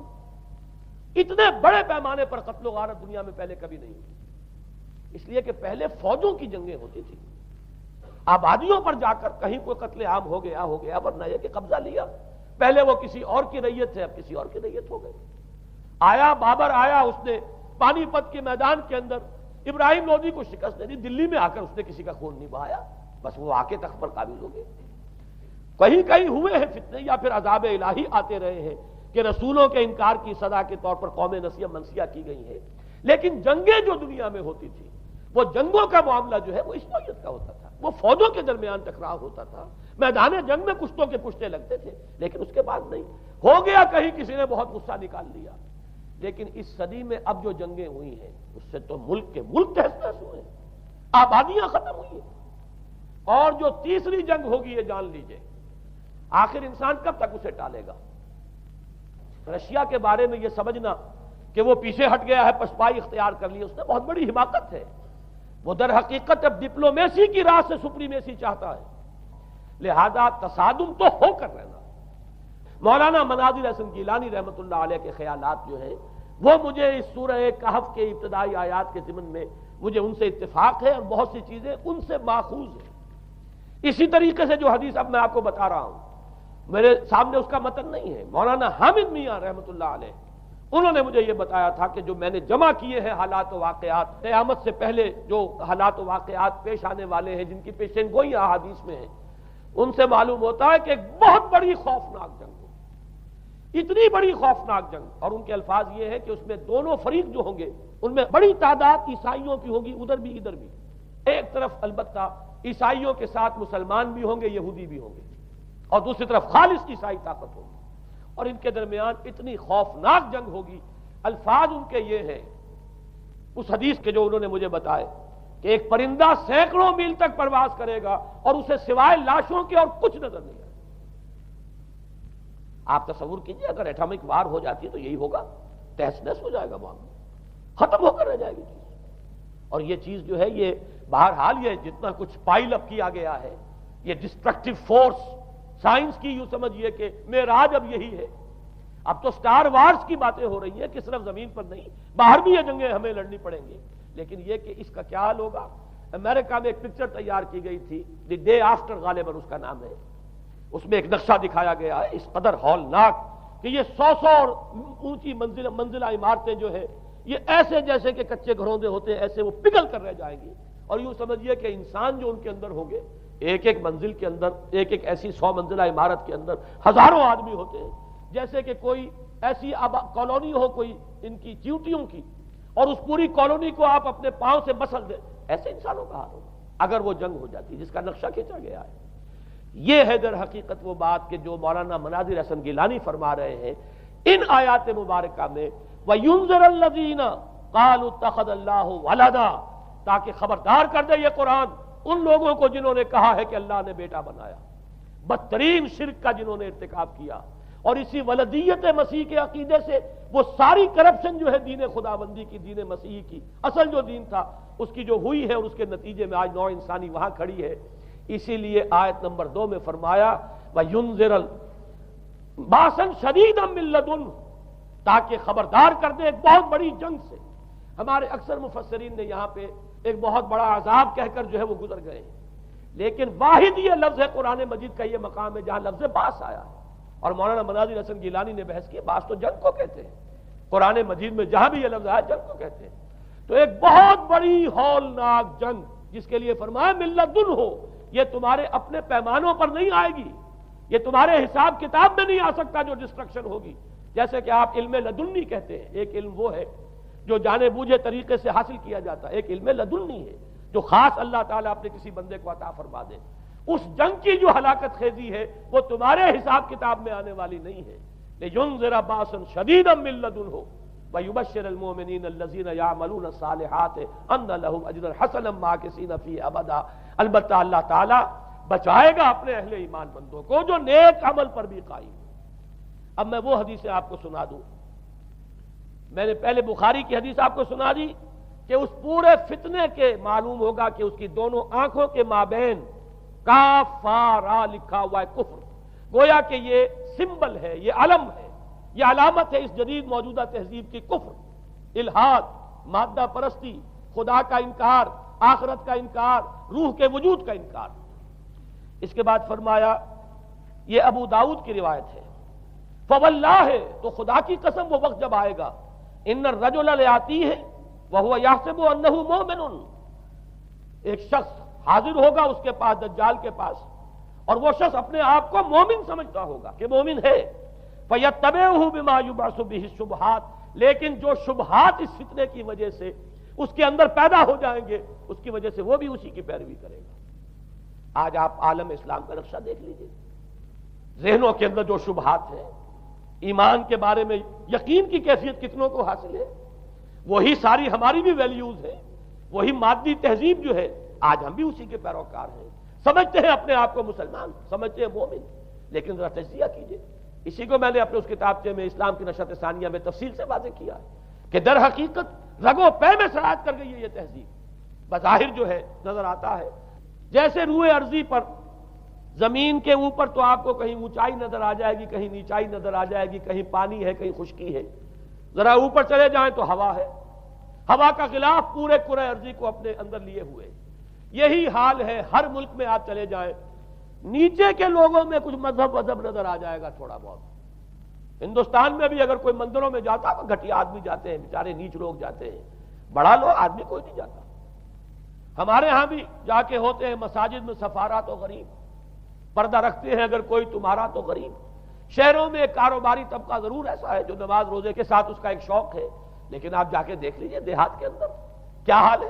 اتنے بڑے پیمانے پر قتل و غارت دنیا میں پہلے کبھی نہیں ہوئی، اس لیے کہ پہلے فوجوں کی جنگیں ہوتی تھی، آبادیوں پر جا کر کہیں کوئی قتل عام ہو گیا ورنہ یہ کہ قبضہ لیا، پہلے وہ کسی اور کی ریت تھے، اب کسی اور کی ریت ہو گئے۔ آیا بابر آیا، اس نے پانی پت کے میدان کے اندر ابراہیم لودھی کو شکست دے دی، دلی میں آ کر اس نے کسی کا خون نہیں بہایا، بس وہ آ کے تخت پر قابض ہو گئے۔ کہیں کہیں ہوئے ہیں فتنے، یا پھر عذاب الہی آتے رہے ہیں کہ رسولوں کے انکار کی سزا کے طور پر قوم نسیہ منسیہ کی گئی ہیں، لیکن جنگیں جو دنیا میں ہوتی تھی، وہ جنگوں کا معاملہ جو ہے وہ اس نوعیت کا ہوتا تھا، وہ فوجوں کے درمیان ٹکراؤ ہوتا تھا، میدان جنگ میں کشتوں کے پشتے لگتے تھے، لیکن اس کے بعد نہیں ہو گیا، کہیں کسی نے بہت غصہ نکال لیا۔ لیکن اس صدی میں اب جو جنگیں ہوئی ہیں اس سے تو ملک کے ملک تہس نہس ہوئے ہیں، آبادیاں ختم ہوئی ہیں، اور جو تیسری جنگ ہوگی یہ جان لیجئے، آخر انسان کب تک اسے ٹالے گا؟ رشیا کے بارے میں یہ سمجھنا کہ وہ پیچھے ہٹ گیا ہے، پسپائی اختیار کر لی، اس نے بہت بڑی حماقت ہے۔ وہ در حقیقت اب ڈپلومیسی کی راہ سے سپریمیسی چاہتا ہے، لہذا تصادم تو ہو کر رہنا۔ مولانا مناظر حسن گیلانی رحمۃ اللہ علیہ کے خیالات جو ہیں وہ مجھے اس سورہ کہف کے ابتدائی آیات کے ضمن میں مجھے ان سے اتفاق ہے، اور بہت سی چیزیں ان سے ماخوذ ہیں۔ اسی طریقے سے جو حدیث اب میں آپ کو بتا رہا ہوں، میرے سامنے اس کا متن نہیں ہے، مولانا حامد میاں رحمۃ اللہ علیہ انہوں نے مجھے یہ بتایا تھا کہ جو میں نے جمع کیے ہیں حالات و واقعات، قیامت سے پہلے جو حالات و واقعات پیش آنے والے ہیں، جن کی پیشین گوئی احادیث میں ہیں، ان سے معلوم ہوتا ہے کہ ایک بہت بڑی خوفناک جنگ ہوگی، اتنی بڑی خوفناک جنگ، اور ان کے الفاظ یہ ہے کہ اس میں دونوں فریق جو ہوں گے ان میں بڑی تعداد عیسائیوں کی ہوگی، ادھر بھی ادھر بھی، ایک طرف البتہ عیسائیوں کے ساتھ مسلمان بھی ہوں گے، یہودی بھی ہوں گے، اور دوسری طرف خالص عیسائی طاقت ہوگی، اور ان کے درمیان اتنی خوفناک جنگ ہوگی۔ الفاظ ان کے یہ ہیں اس حدیث کے جو انہوں نے مجھے بتائے کہ ایک پرندہ سینکڑوں میل تک پرواز کرے گا اور اسے سوائے لاشوں کے اور کچھ نظر نہیں آئے۔ آپ تصور کیجئے اگر ایٹامک وار ہو جاتی تو یہی ہوگا، تہس نہس ہو جائے گا، معاملہ ختم ہو کر رہ جائے گی چیز۔ اور یہ چیز جو ہے یہ بہرحال یہ جتنا کچھ پائل اپ کیا گیا ہے، یہ ڈسٹرکٹیو فورس، سائنس کی یوں سمجھیے کہ معراج اب یہی ہے۔ اب تو سٹار وارز کی باتیں ہو رہی ہیں کہ صرف زمین پر نہیں، باہر بھی یہ جنگیں ہمیں لڑنی پڑیں گی، لیکن یہ کہ اس کا کیا حال ہوگا۔ امریکہ میں ایک پکچر تیار کی گئی تھی، دی ڈے آفٹر غالباً اس کا نام ہے، اس میں ایک نقشہ دکھایا گیا ہے اس قدر ہولناک کہ یہ 100 اور اونچی منزلہ عمارتیں جو ہے یہ ایسے جیسے کہ کچے گھروں سے ہوتے ہیں، ایسے وہ پگھل کر رہ جائیں گی، اور یوں سمجھیے کہ انسان جو ان کے اندر ہوں گے، ایک ایک منزل کے اندر، ایک ایک ایسی 100 منزلہ عمارت کے اندر ہزاروں آدمی ہوتے ہیں، جیسے کہ کوئی ایسی کالونی ہو کوئی ان کی چیونٹیوں کی، اور اس پوری کالونی کو آپ اپنے پاؤں سے مسل دیں، ایسے انسانوں کا حال ہوگا اگر وہ جنگ ہو جاتی جس کا نقشہ کھینچا گیا ہے۔ یہ ہے در حقیقت وہ بات کہ جو مولانا مناظر حسن گیلانی فرما رہے ہیں ان آیات مبارکہ میں، وَيُنذِرَ الَّذِينَ قَالُوا اتَّخَذَ اللَّهُ وَلَدًا، تاکہ خبردار کر دے یہ قرآن ان لوگوں کو جنہوں نے کہا ہے کہ اللہ نے بیٹا بنایا، بدترین شرک کا جنہوں نے ارتکاب کیا، اور اسی ولدیت مسیح کے عقیدے سے وہ ساری کرپشن جو ہے دین خداوندی کی، دین مسیحی کی اصل جو دین تھا اس کی جو ہوئی ہے، اور اس کے نتیجے میں آج نوع انسانی وہاں کھڑی ہے۔ اسی لیے آیت نمبر 2 میں فرمایا وَيُنذِرَ بَأْسًا شَدِيدًا مِّن لَّدُنْهُ، تاکہ خبردار کر دے ایک بہت بڑی جنگ سے۔ ہمارے اکثر مفسرین نے یہاں پہ ایک بہت بڑا عذاب کہہ کر جو ہے وہ گزر گئے ہیں، لیکن واحد یہ لفظ ہے قرآن مجید کا یہ مقام ہے جہاں لفظ باس آیا ہے، اور مولانا مناظر حسن گیلانی نے بحث کی باس تو جنگ کو کہتے ہیں، قرآن مجید میں جہاں بھی یہ لفظ آیا جنگ کو کہتے ہیں۔ تو ایک بہت بڑی ہولناک جنگ جس کے لیے فرمایا من لدنہ، یہ تمہارے اپنے پیمانوں پر نہیں آئے گی، یہ تمہارے حساب کتاب میں نہیں آ سکتا جو ڈسٹرکشن ہوگی، جیسے کہ آپ علم لدنی کہتے ہیں۔ ایک علم وہ ہے جو جانے بوجھے طریقے سے حاصل کیا جاتا ہے، ایک علم لدنی ہے جو خاص اللہ تعالیٰ اپنے کسی بندے کو عطا فرما دے۔ اس جنگ کی جو ہلاکت خیزی ہے وہ تمہارے حساب کتاب میں آنے والی نہیں ہے۔ لِيُنذِرَ بَأْسًا شَدِيدًا مِّن لَّدُنْهُ وَيُبَشِّرَ الْمُؤْمِنِينَ الَّذِينَ يَعْمَلُونَ الصَّالِحَاتِ أَنَّ لَهُمْ أَجْرًا حَسَنًا مَّاكِثِينَ فِيهِ أَبَدًا۔ البتہ اللہ تعالیٰ بچائے گا اپنے اہل ایمان بندوں کو جو نیک عمل پر بھی قائم۔ اب میں وہ حدیثیں آپ کو سنا دوں، میں نے پہلے بخاری کی حدیث آپ کو سنا دی کہ اس پورے فتنے کے معلوم ہوگا کہ اس کی دونوں آنکھوں کے مابین کافارا لکھا ہوا ہے کفر، گویا کہ یہ سمبل ہے، یہ علم ہے، یہ علامت ہے اس جدید موجودہ تہذیب کی، کفر، الحاد، مادہ پرستی، خدا کا انکار، آخرت کا انکار، روح کے وجود کا انکار۔ اس کے بعد فرمایا، یہ ابو داؤد کی روایت ہے، فواللہ، تو خدا کی قسم وہ وقت جب آئے گا، ان الرجل لیاتیہ وہو یحسب انہ مومن، ایک شخص حاضر ہوگا اس کے پاس، دجال کے پاس، اور وہ شخص اپنے آپ کو مومن سمجھتا ہوگا کہ مومن ہے، فیتبعہ بما یبعث بہ الشبہات، لیکن جو شبہات اس فتنے کی وجہ سے اس کے اندر پیدا ہو جائیں گے اس کی وجہ سے وہ بھی اسی کی پیروی کرے گا۔ آج آپ عالم اسلام کا نقشہ دیکھ لیجئے، ذہنوں کے اندر جو شبہات ہیں، ایمان کے بارے میں یقین کی کیفیت کتنوں کو حاصل ہے، وہی ساری ہماری بھی ویلیوز ہیں، وہی مادی تہذیب جو ہے، آج ہم بھی اسی کے پیروکار ہیں، سمجھتے ہیں اپنے آپ کو مسلمان، سمجھتے ہیں مومن، لیکن ذرا تجزیہ کیجئے۔ اسی کو میں نے اپنے اس کتابچے میں اسلام کی نشأت ثانیہ میں تفصیل سے واضح کیا ہے کہ در حقیقت رگو پے میں سرایت کر گئی ہے یہ تہذیب، بظاہر جو ہے نظر آتا ہے جیسے روئے ارضی پر، زمین کے اوپر تو آپ کو کہیں اونچائی نظر آ جائے گی، کہیں نیچائی نظر آ جائے گی، کہیں پانی ہے، کہیں خشکی ہے، ذرا اوپر چلے جائیں تو ہوا ہے، ہوا کا غلاف پورے کرۂ ارضی کو اپنے اندر لیے ہوئے۔ یہی حال ہے ہر ملک میں آپ چلے جائیں، نیچے کے لوگوں میں کچھ مذہب نظر آ جائے گا تھوڑا بہت۔ ہندوستان میں بھی اگر کوئی مندروں میں جاتا تو گھٹیا آدمی جاتے ہیں، بیچارے نیچ لوگ جاتے ہیں، بڑا لوگ آدمی کوئی نہیں جاتا۔ ہمارے ہاں بھی جا کے ہوتے ہیں مساجد میں سفارا تو غریب، پردہ رکھتے ہیں اگر کوئی تمہارا تو غریب۔ شہروں میں ایک کاروباری طبقہ ضرور ایسا ہے جو نماز روزے کے ساتھ اس کا ایک شوق ہے، لیکن آپ جا کے دیکھ لیجئے دیہات کے اندر کیا حال ہے۔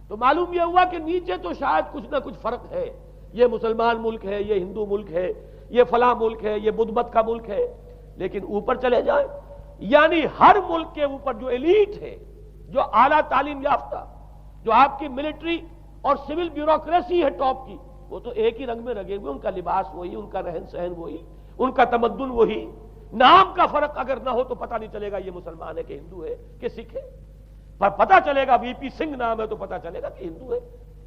تو معلوم یہ ہوا کہ نیچے تو شاید کچھ نہ کچھ فرق ہے، یہ مسلمان ملک ہے، یہ ہندو ملک ہے، یہ فلاں ملک ہے، یہ بدھ مت کا ملک ہے، لیکن اوپر چلے جائیں یعنی ہر ملک کے اوپر جو ایلیٹ ہے، جو اعلیٰ تعلیم یافتہ، جو آپ کی ملٹری اور سول بیوروکریسی ہے ٹاپ کی، وہ تو ایک ہی رنگ میں رگے ہوئے، ان کا لباس وہی، ان کا رہن سہن وہی، ان کا تمدن وہی، نام کا فرق اگر نہ ہو تو پتہ نہیں چلے گا یہ مسلمان ہے کہ ہندو ہے کہ سکھ ہے، پر پتہ چلے گا وی پی سنگھ نام ہے تو پتہ چلے گا کہ ہندو ہے،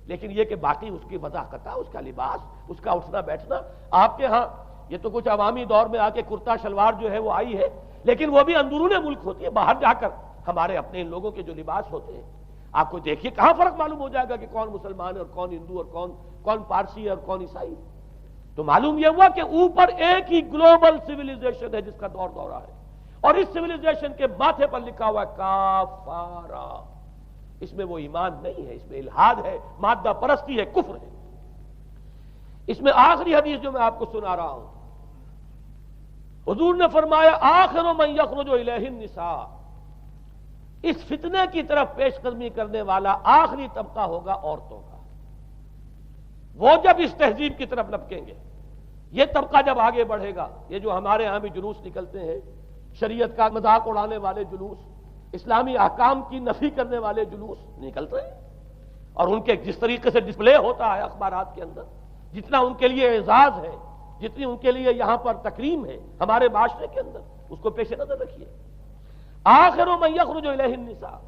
لیکن یہ کہ باقی اس کی وضاحت، اس کا لباس، اس کا اٹھنا بیٹھنا، آپ کے ہاں یہ تو کچھ عوامی دور میں آ کے کرتا شلوار جو ہے وہ آئی ہے، لیکن وہ بھی اندرون ملک ہوتی ہے، باہر جا کر ہمارے اپنے ان لوگوں کے جو لباس ہوتے ہیں آپ کو دیکھیے کہاں فرق معلوم ہو جائے گا کہ کون مسلمان ہے اور کون ہندو اور کون پارسی ہے اور کون عیسائی۔ تو معلوم یہ ہوا کہ اوپر ایک ہی گلوبل سویلائزیشن ہے جس کا دور دورہ ہے، اور اس سویلائزیشن کے ماتھے پر لکھا ہوا ہے کافارا، اس میں وہ ایمان نہیں ہے، اس میں الحاد ہے، مادہ پرستی ہے، کفر ہے۔ اس میں آخری حدیث جو میں آپ کو سنا رہا ہوں، حضور نے فرمایا آخر من یخرج الیہ النساء، اس فتنے کی طرف پیش قدمی کرنے والا آخری طبقہ ہوگا عورتوں کا۔ وہ جب اس تہذیب کی طرف لپکیں گے، یہ طبقہ جب آگے بڑھے گا، یہ جو ہمارے ہاں بھی جلوس نکلتے ہیں، شریعت کا مذاق اڑانے والے جلوس، اسلامی احکام کی نفی کرنے والے جلوس نکلتے ہیں، اور ان کے جس طریقے سے ڈسپلے ہوتا ہے اخبارات کے اندر، جتنا ان کے لیے اعزاز ہے، جتنی ان کے لیے یہاں پر تکریم ہے ہمارے معاشرے کے اندر، اس کو پیش نظر رکھیے۔ آخر من یخرج الیہ النساء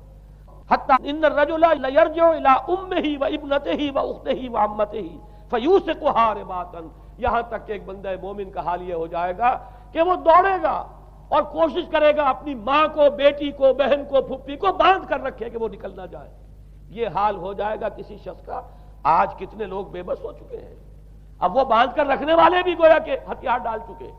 حتی ان الرجل لیرجع الی امہ وابنتہ واختہ وعمتہ فیوثقها رباطا، یہاں تک کہ ایک بندہ مومن کا حال یہ ہو جائے گا کہ وہ دوڑے گا اور کوشش کرے گا اپنی ماں کو، بیٹی کو، بہن کو، پھپھی کو باندھ کر رکھے کہ وہ نکل نہ جائے۔ یہ حال ہو جائے گا کسی شخص کا۔ آج کتنے لوگ بے بس ہو چکے ہیں، اب وہ باندھ کر رکھنے والے بھی گویا کہ ہتھیار ڈال چکے،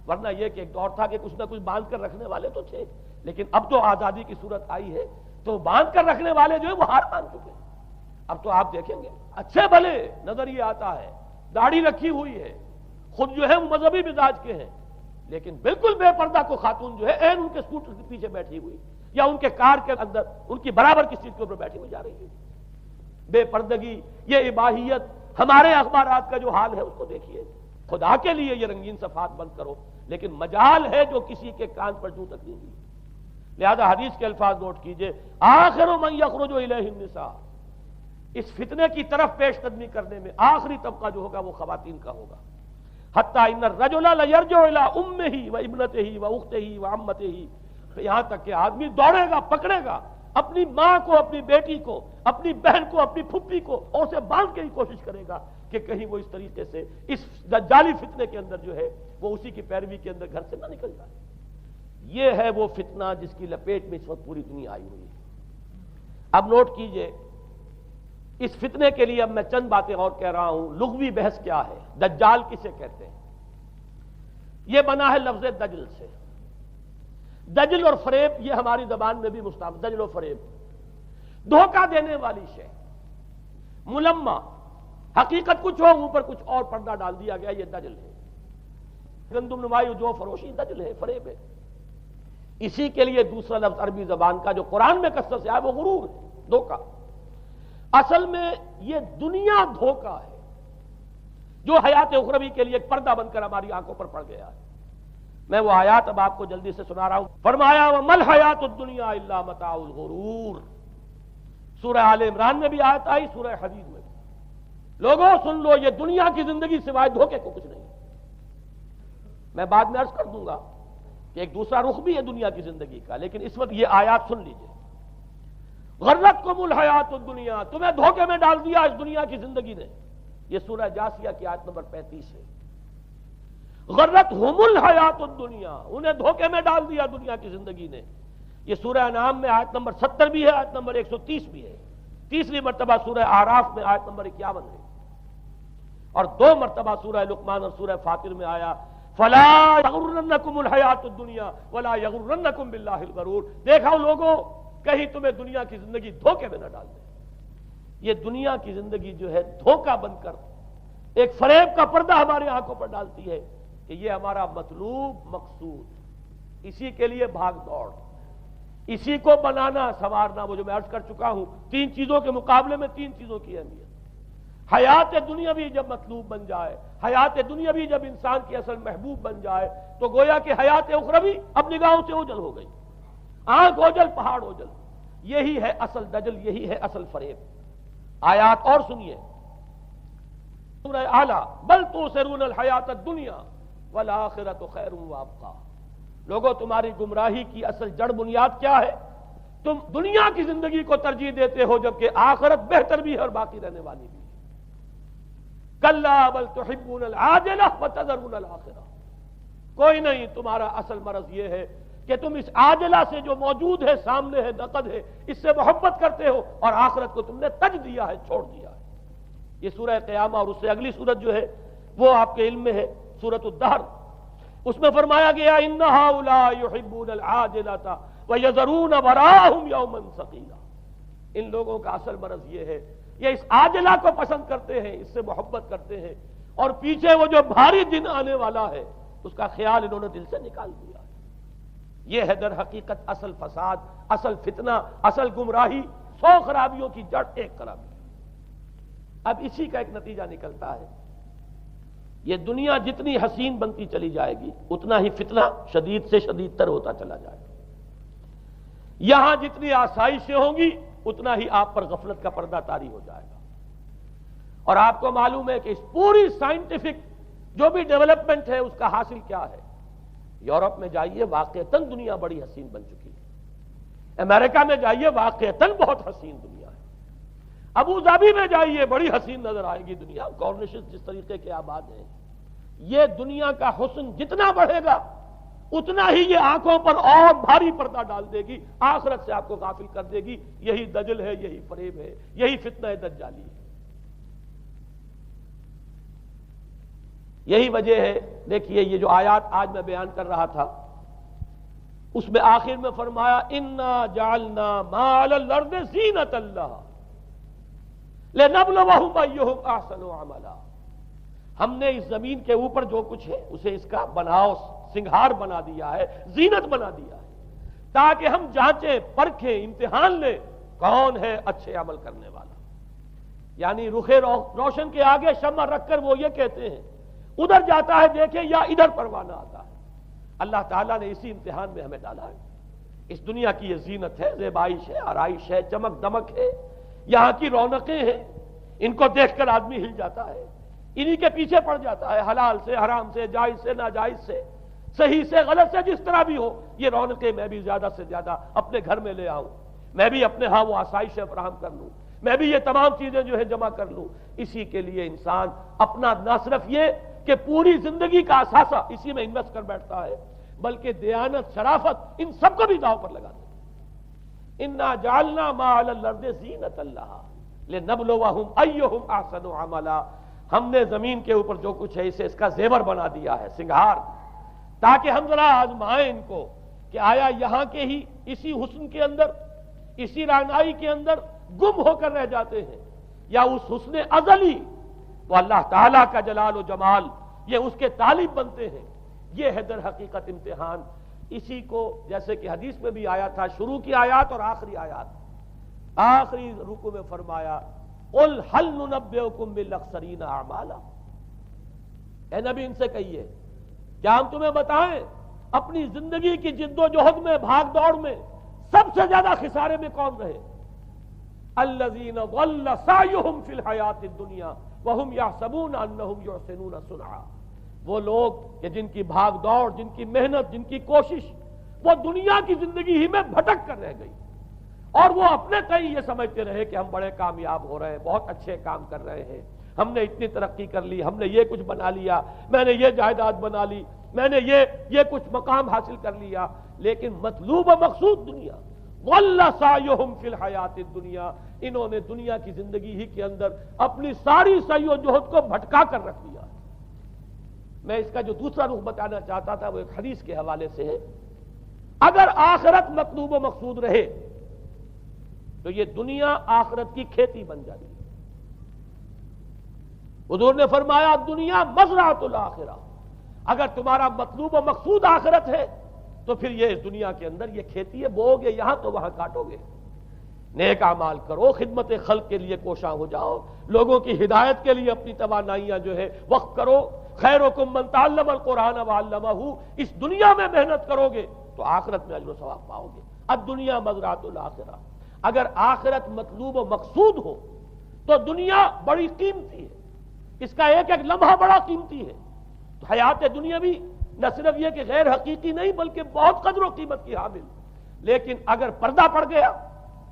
ورنہ یہ کہ ایک دور تھا کہ کچھ نہ کچھ باندھ کر رکھنے والے تو تھے، لیکن اب تو آزادی کی صورت آئی ہے تو باندھ کر رکھنے والے جو ہے وہ ہار مان چکے ہیں۔ اب تو آپ دیکھیں گے اچھے بھلے نظر یہ آتا ہے، داڑھی رکھی ہوئی ہے، خود جو ہے وہ مذہبی مزاج کے ہیں، لیکن بالکل بے پردہ کو خاتون جو ہے عین ان کے اسکوٹر کے پیچھے بیٹھی ہوئی یا ان کے کار کے اندر ان کی برابر کی سیٹ کے اوپر بیٹھی ہوئی جا رہی ہے۔ بے پردگی، یہ اباحیت، ہمارے اخبارات کا جو حال ہے اس کو دیکھیے۔ خدا کے لیے یہ رنگین صفحات بند کرو، لیکن مجال ہے جو کسی کے کان پر جو تک نہیں ہوئی۔ لہذا حدیث کے الفاظ نوٹ کیجئے، آخر من یخرج الیہ النساء، اس فتنے کی طرف پیش قدمی کرنے میں آخری طبقہ جو ہوگا وہ خواتین کا ہوگا۔ حتی ان الرجل لیرجع الی امہ وابنتہ واختہ وعمتہ، یہاں تک کہ آدمی دوڑے گا، پکڑے گا اپنی ماں کو، اپنی بیٹی کو، اپنی بہن کو، اپنی پھپھی کو، اور اسے باندھ کے ہی کوشش کرے گا کہ کہیں وہ اس طریقے سے اس دجالی فتنے کے اندر جو ہے وہ اسی کی پیروی کے اندر گھر سے نہ نکل جائے۔ یہ ہے وہ فتنہ جس کی لپیٹ میں اس وقت پوری دنیا آئی ہوئی ہے۔ اب نوٹ کیجئے، اس فتنے کے لیے اب میں چند باتیں اور کہہ رہا ہوں۔ لغوی بحث کیا ہے؟ دجال کسے کہتے ہیں؟ یہ بنا ہے لفظ دجل سے۔ دجل اور فریب یہ ہماری زبان میں بھی مستعمل، دجل و فریب، دھوکہ دینے والی شے، ملمہ، حقیقت کچھ ہو اوپر کچھ اور پردہ ڈال دیا گیا، یہ دجل ہے۔ گندم نمائی جو فروشی دجل ہے، فریب ہے۔ اسی کے لیے دوسرا لفظ عربی زبان کا جو قرآن میں کثرت سے آیا وہ غرور ہے، دھوکہ۔ اصل میں یہ دنیا دھوکہ ہے جو حیات اخروی کے لیے ایک پردہ بن کر ہماری آنکھوں پر پڑ گیا ہے۔ میں وہ آیات اب آپ کو جلدی سے سنا رہا ہوں۔ فرمایا وَمَا الْحَيَاةُ الدُّنْيَا إِلَّا مَتَاعُ الْغُرُورِ، سورہ آل عمران میں بھی آیت آئی، سورہ حدید میں بھی۔ لوگوں سن لو، یہ دنیا کی زندگی سوائے دھوکے کو کچھ نہیں۔ میں بعد میں عرض کر دوں گا کہ ایک دوسرا رخ بھی ہے دنیا کی زندگی کا، لیکن اس وقت یہ آیات سن لیجئے۔ غرتکم الحیات الدنیا، تمہیں دھوکے میں ڈال دیا اس دنیا کی زندگی نے، یہ سورہ جاسیہ کی آیت نمبر 35 ہے۔ غرتہم الحیات الدنیا، انہیں دھوکے میں ڈال دیا دنیا کی زندگی نے، یہ سورہ انعام میں آیت نمبر 70 بھی ہے، آیت نمبر 130 بھی ہے۔ تیسری مرتبہ سورہ اعراف میں آیت نمبر 51 ہے، اور 2 مرتبہ سورہ لقمان اور سورہ فاطر میں آیا فَلَا يَغُرَّنَّكُمُ الْحَيَاةُ الدُّنْيَا وَلَا يَغُرَّنَّكُمْ بِاللَّهِ الْغَرُورُ، دیکھو لوگوں کہیں تمہیں دنیا کی زندگی دھوکے میں نہ ڈال دے۔ یہ دنیا کی زندگی جو ہے دھوکہ بن کر ایک فریب کا پردہ ہماری آنکھوں پر ڈالتی ہے کہ یہ ہمارا مطلوب مقصود، اسی کے لیے بھاگ دوڑ، اسی کو بنانا سنوارنا۔ وہ جو میں عرض کر چکا ہوں، 3 چیزوں کے مقابلے میں 3 چیزوں کی اہمیت۔ حیات دنیاوی جب مطلوب بن جائے، حیات دنیاوی جب انسان کی اصل محبوب بن جائے، تو گویا کہ حیات اخروی اب نگاہوں سے اوجل ہو گئی، آنکھ اوجل پہاڑ اوجل۔ یہی ہے اصل دجل، یہی ہے اصل فریب۔ آیات اور سنیے، سورہ اعلیٰ، بل تؤثرون الحیات الدنیا والآخرۃ خیر وابقیٰ، لوگوں تمہاری گمراہی کی اصل جڑ بنیاد کیا ہے؟ تم دنیا کی زندگی کو ترجیح دیتے ہو جبکہ آخرت بہتر بھی ہے اور باقی رہنے والی بھی ہے۔ کلا بل تحبون العاجلہ وتذرون الآخرہ، کوئی نہیں، تمہارا اصل مرض یہ ہے کہ تم اس عاجلہ سے جو موجود ہے، سامنے ہے، نقد ہے، اس سے محبت کرتے ہو، اور آخرت کو تم نے تج دیا ہے، چھوڑ دیا ہے۔ یہ سورہ قیامہ اور اس سے اگلی سورت جو ہے وہ آپ کے علم میں ہے، سورۃ الدہر، اس میں فرمایا گیا ان هؤلاء يحبون العاجلة ويذرون وراءهم يوما ثقيلا، ان لوگوں کا اصل مرض یہ ہے، یہ اس عاجلہ کو پسند کرتے ہیں، اس سے محبت کرتے ہیں، اور پیچھے وہ جو بھاری دن آنے والا ہے اس کا خیال انہوں نے دل سے نکال دیا ہے۔ یہ ہے در حقیقت اصل فساد، اصل فتنہ، اصل گمراہی، 100 خرابیوں کی جڑ ایک خرابی۔ اب اسی کا ایک نتیجہ نکلتا ہے، یہ دنیا جتنی حسین بنتی چلی جائے گی اتنا ہی فتنہ شدید سے شدید تر ہوتا چلا جائے گا۔ یہاں جتنی آسائشیں ہوں گی اتنا ہی آپ پر غفلت کا پردہ طاری ہو جائے گا۔ اور آپ کو معلوم ہے کہ اس پوری سائنٹیفک جو بھی ڈیولپمنٹ ہے اس کا حاصل کیا ہے؟ یورپ میں جائیے واقعتاً دنیا بڑی حسین بن چکی ہے، امریکہ میں جائیے واقعتاً بہت حسین دنیا ہے، ابو ظبی میں جائیے بڑی حسین نظر آئے گی دنیا، کارنیشز جس طریقے کے آباد ہیں۔ یہ دنیا کا حسن جتنا بڑھے گا اتنا ہی یہ آنکھوں پر اور بھاری پردہ ڈال دے گی، آخرت سے آپ کو غافل کر دے گی۔ یہی دجل ہے، یہی فریب ہے، یہی فتنہ دجالی ہے۔ یہی وجہ ہے، دیکھیے یہ جو آیات آج میں بیان کر رہا تھا اس میں آخر میں فرمایا انا جعلنا ما علی الارض زینۃ اللہ لنبلوہم ایہم احسن عملا۔ ہم نے اس زمین کے اوپر جو کچھ ہے اسے اس کا بناؤ سنگھار بنا دیا ہے، زینت بنا دیا ہے، تاکہ ہم جانچیں، پرکھیں، امتحان لیں کون ہے اچھے عمل کرنے والا۔ یعنی رخ روشن کے آگے شمع رکھ کر وہ یہ کہتے ہیں ادھر جاتا ہے دیکھیں یا ادھر پروانہ آتا ہے۔ اللہ تعالیٰ نے اسی امتحان میں ہمیں ڈالا ہے۔ اس دنیا کی یہ زینت ہے، زیبائش ہے، آرائش ہے، چمک دمک ہے، یہاں کی رونقیں ہیں، ان کو دیکھ کر آدمی ہل جاتا ہے، انہی کے پیچھے پڑ جاتا ہے، حلال سے، حرام سے، جائز سے، ناجائز سے، صحیح سے، غلط سے، جس طرح بھی ہو یہ رونقیں میں بھی زیادہ سے زیادہ اپنے گھر میں لے آؤں، میں بھی اپنے ہاں وہ آسائشیں فراہم کر لوں، میں بھی یہ تمام چیزیں جو ہے جمع کر لوں۔ اسی کے لیے انسان اپنا نہ صرف یہ کہ پوری زندگی کا اثاثہ اسی میں انویسٹ کر بیٹھتا ہے بلکہ دیانت، شرافت، ان سب کو بھی داؤ پر لگاتا ہے۔ انا جعلنا ما علی الارض زینۃ اللہ لنبلوہم ایہم احسن عملا۔ ہم نے زمین کے اوپر جو کچھ ہے اسے اس کا زیور بنا دیا ہے، سنگھار، تاکہ ہم ذرا آزمائیں ان کو کہ آیا یہاں کے ہی اسی حسن کے اندر، اسی رعنائی کے اندر گم ہو کر رہ جاتے ہیں، یا اس حسن ازلی وہ اللہ تعالیٰ کا جلال و جمال یہ اس کے طالب بنتے ہیں۔ یہ ہے در حقیقت امتحان۔ اسی کو جیسے کہ حدیث میں بھی آیا تھا، شروع کی آیات اور آخری آیات، آخری رکوع میں فرمایا قل هل ننبئکم بالاخسرین اعمالا، اے نبی ان سے کہیے کیا ہم تمہیں بتائیں اپنی زندگی کی جد و جہد میں، بھاگ دوڑ میں سب سے زیادہ خسارے میں کون رہے؟ الذین ضل سعیہم فی الحیاۃ الدنیا وہم یحسبون انہم یحسنون صنعا۔ وہ لوگ کہ جن کی بھاگ دوڑ، جن کی محنت، جن کی کوشش وہ دنیا کی زندگی ہی میں بھٹک کر رہ گئی، اور وہ اپنے تئیں یہ سمجھتے رہے کہ ہم بڑے کامیاب ہو رہے ہیں، بہت اچھے کام کر رہے ہیں، ہم نے اتنی ترقی کر لی، ہم نے یہ کچھ بنا لیا، میں نے یہ جائیداد بنا لی، میں نے یہ کچھ مقام حاصل کر لیا، لیکن مطلوب و مقصود دنیا۔ ضل سعیہم فی الحیاۃ الدنیا، انہوں نے دنیا کی زندگی ہی کے اندر اپنی ساری سعی و جہد کو بھٹکا کر رکھ دیا۔ میں اس کا جو دوسرا رخ بتانا چاہتا تھا وہ ایک حدیث کے حوالے سے ہے۔ اگر آخرت مطلوب و مقصود رہے تو یہ دنیا آخرت کی کھیتی بن جائے گی۔ حضور نے فرمایا دنیا مزرعۃ الآخرہ، اگر تمہارا مطلوب و مقصود آخرت ہے تو پھر یہ اس دنیا کے اندر یہ کھیتی ہے، بو گے یہاں تو وہاں کاٹو گے۔ نیک اعمال کرو، خدمت خلق کے لیے کوشاں ہو جاؤ، لوگوں کی ہدایت کے لیے اپنی توانائیاں جو ہے وقف کرو۔ خیرکم من تعلم القرآن وعلمہ، اس دنیا میں محنت کرو گے تو آخرت میں اجر و ثواب پاؤ گے۔ الدنیا مزرعۃ الآخرہ، اگر آخرت مطلوب و مقصود ہو تو دنیا بڑی قیمتی ہے، اس کا ایک ایک لمحہ بڑا قیمتی ہے۔ تو حیات دنیا بھی نہ صرف یہ کہ غیر حقیقی نہیں بلکہ بہت قدر و قیمت کی حامل، لیکن اگر پردہ پڑ گیا،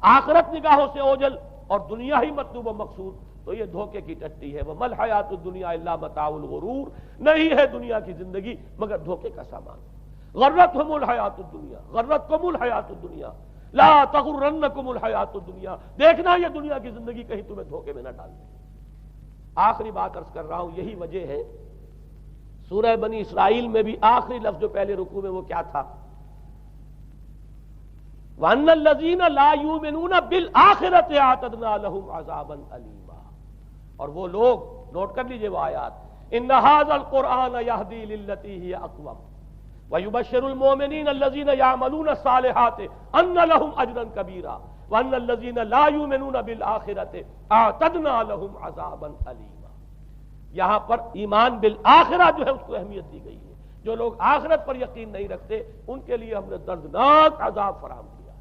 آخرت نگاہوں سے اوجھل اور دنیا ہی مطلوب و مقصود، تو یہ دھوکے کی ٹٹی ہے۔ وَمَا الْحَيَاةُ الدُّنْيَا إِلَّا مَتَاعُ الْغُرُورِ، نہیں ہے دنیا کی زندگی مگر دھوکے کا سامان۔ غرتہم الحیات الدنیا، غرتکم الحیات الدنیا، لا تغرنکم الحیات الدنیا، دیکھنا یہ دنیا کی زندگی کہیں تمہیں دھوکے میں نہ ڈال دے۔ آخری بات عرض کر رہا ہوں، یہی وجہ ہے سورہ بنی اسرائیل میں بھی آخری لفظ جو پہلے رکوع میں وہ کیا تھا؟ وَأَنَّ الَّذِينَ لَا يُؤْمِنُونَ بِالْآخِرَةِ أَعْتَدْنَا لَهُمْ عَذَابًا أَلِيمًا. اور وہ لوگ، نوٹ کر لیجئے وہ آیات، إِنَّ هَذَا الْقُرْآنَ يَهْدِي لِلَّتِي هِيَ أَقْوَمُ وَيُبَشِّرُ الْمُؤْمِنِينَ الَّذِينَ يَعْمَلُونَ الصَّالِحَاتِ أَنَّ لَهُمْ أَجْرًا كَبِيرًا وَأَنَّ الَّذِينَ لَا يُؤْمِنُونَ بِالْآخِرَةِ أَعْتَدْنَا لَهُمْ عَذَابًا أَلِيمًا. یہاں پر ایمان بالآخرہ جو ہے اس کو اہمیت دی گئی ہے. جو لوگ آخرت پر یقین نہیں رکھتے ان کے لیے ہم نے دردناک عذاب فراہم کیا.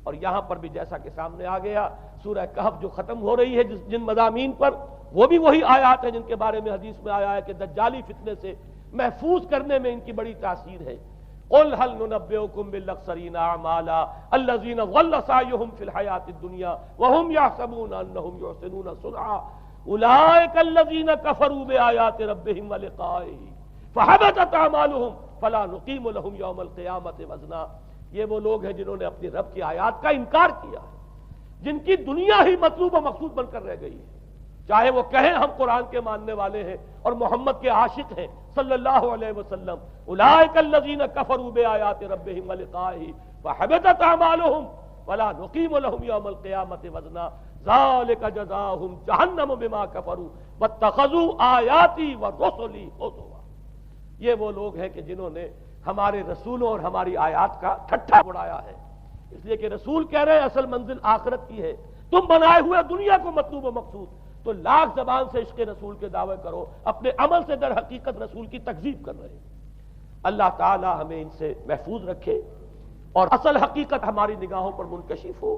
اور یہاں پر بھی جیسا کہ سامنے آ گیا، سورہ کہف جو ختم ہو رہی ہے جن مضامین پر، وہ بھی وہی آیات ہیں جن کے بارے میں حدیث میں آیا ہے کہ دجالی فتنے سے محفوظ کرنے میں ان کی بڑی تاثیر ہے. قل هل ننبئكم بالاخسرين اعمالا الذين ضل سعيهم في الحياة الدنيا وهم يحسبون انهم يحسنون صنعا اولئك الذين كفروا بآيات ربهم ولقائه فحبطت اعمالهم فلا نقيم لهم يوم القيامة وزنا. یہ وہ لوگ ہیں جنہوں نے اپنی رب کی آیات کا انکار کیا ہے، جن کی دنیا ہی مطلوب و مقصود بن کر رہ گئی ہے. چاہے وہ کہیں ہم قرآن کے ماننے والے ہیں اور محمد کے عاشق ہیں صلی اللہ علیہ وسلم، اولئک الذین کفروا بآیات ربہم ولقائہ فحبطت اعمالہم ولا نقیم لہم یوم القیامۃ وزنا ذلک جزاؤہم جہنم بما کفروا واتخذوا آیاتی ورسلی ہزوا. یہ وہ لوگ ہیں کہ جنہوں نے ہمارے رسولوں اور ہماری آیات کا ٹھٹھا اڑایا ہے. اس لیے کہ رسول کہہ رہے ہیں اصل منزل آخرت کی ہے، تم بنائے ہوئے دنیا کو مطلوب و مقصود، تو لاکھ زبان سے عشق رسول کے دعوے کرو، اپنے عمل سے در حقیقت رسول کی تکذیب کر رہے ہیں. اللہ تعالی ہمیں ان سے محفوظ رکھے اور اصل حقیقت ہماری نگاہوں پر منکشف ہو،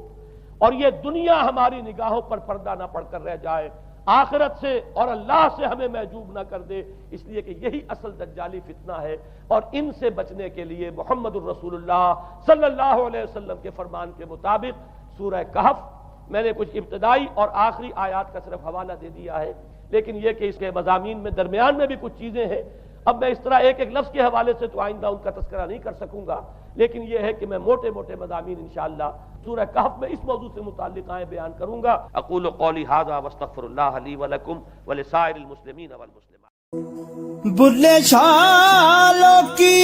اور یہ دنیا ہماری نگاہوں پر پردہ نہ پڑ کر رہ جائے، آخرت سے اور اللہ سے ہمیں محجوب نہ کر دے. اس لیے کہ یہی اصل دجالی فتنہ ہے، اور ان سے بچنے کے لیے محمد الرسول اللہ صلی اللہ علیہ وسلم کے فرمان کے مطابق سورہ کہف میں نے کچھ ابتدائی اور آخری آیات کا صرف حوالہ دے دیا ہے، لیکن یہ کہ اس کے مضامین میں درمیان میں بھی کچھ چیزیں ہیں. اب میں اس طرح ایک ایک لفظ کے حوالے سے تو آئندہ ان کا تذکرہ نہیں کر سکوں گا، لیکن یہ ہے کہ میں موٹے موٹے مضامین انشاءاللہ سورہ کہف میں اس موضوع سے متعلق بیان کروں گا. اقول قولی ھذا واستغفر اللہ لی ولکم ولسائر المسلمین والمسلمات. بلے چھالوں کی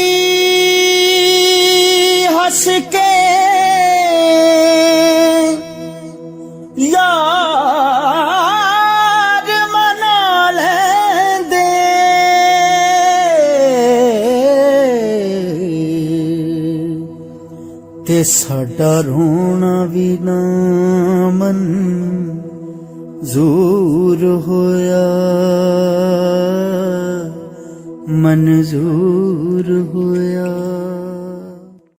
ہنس کے یار منا لیں دے، تے ساڈا رونا بھی نہ منظور ہویا، منظور ہو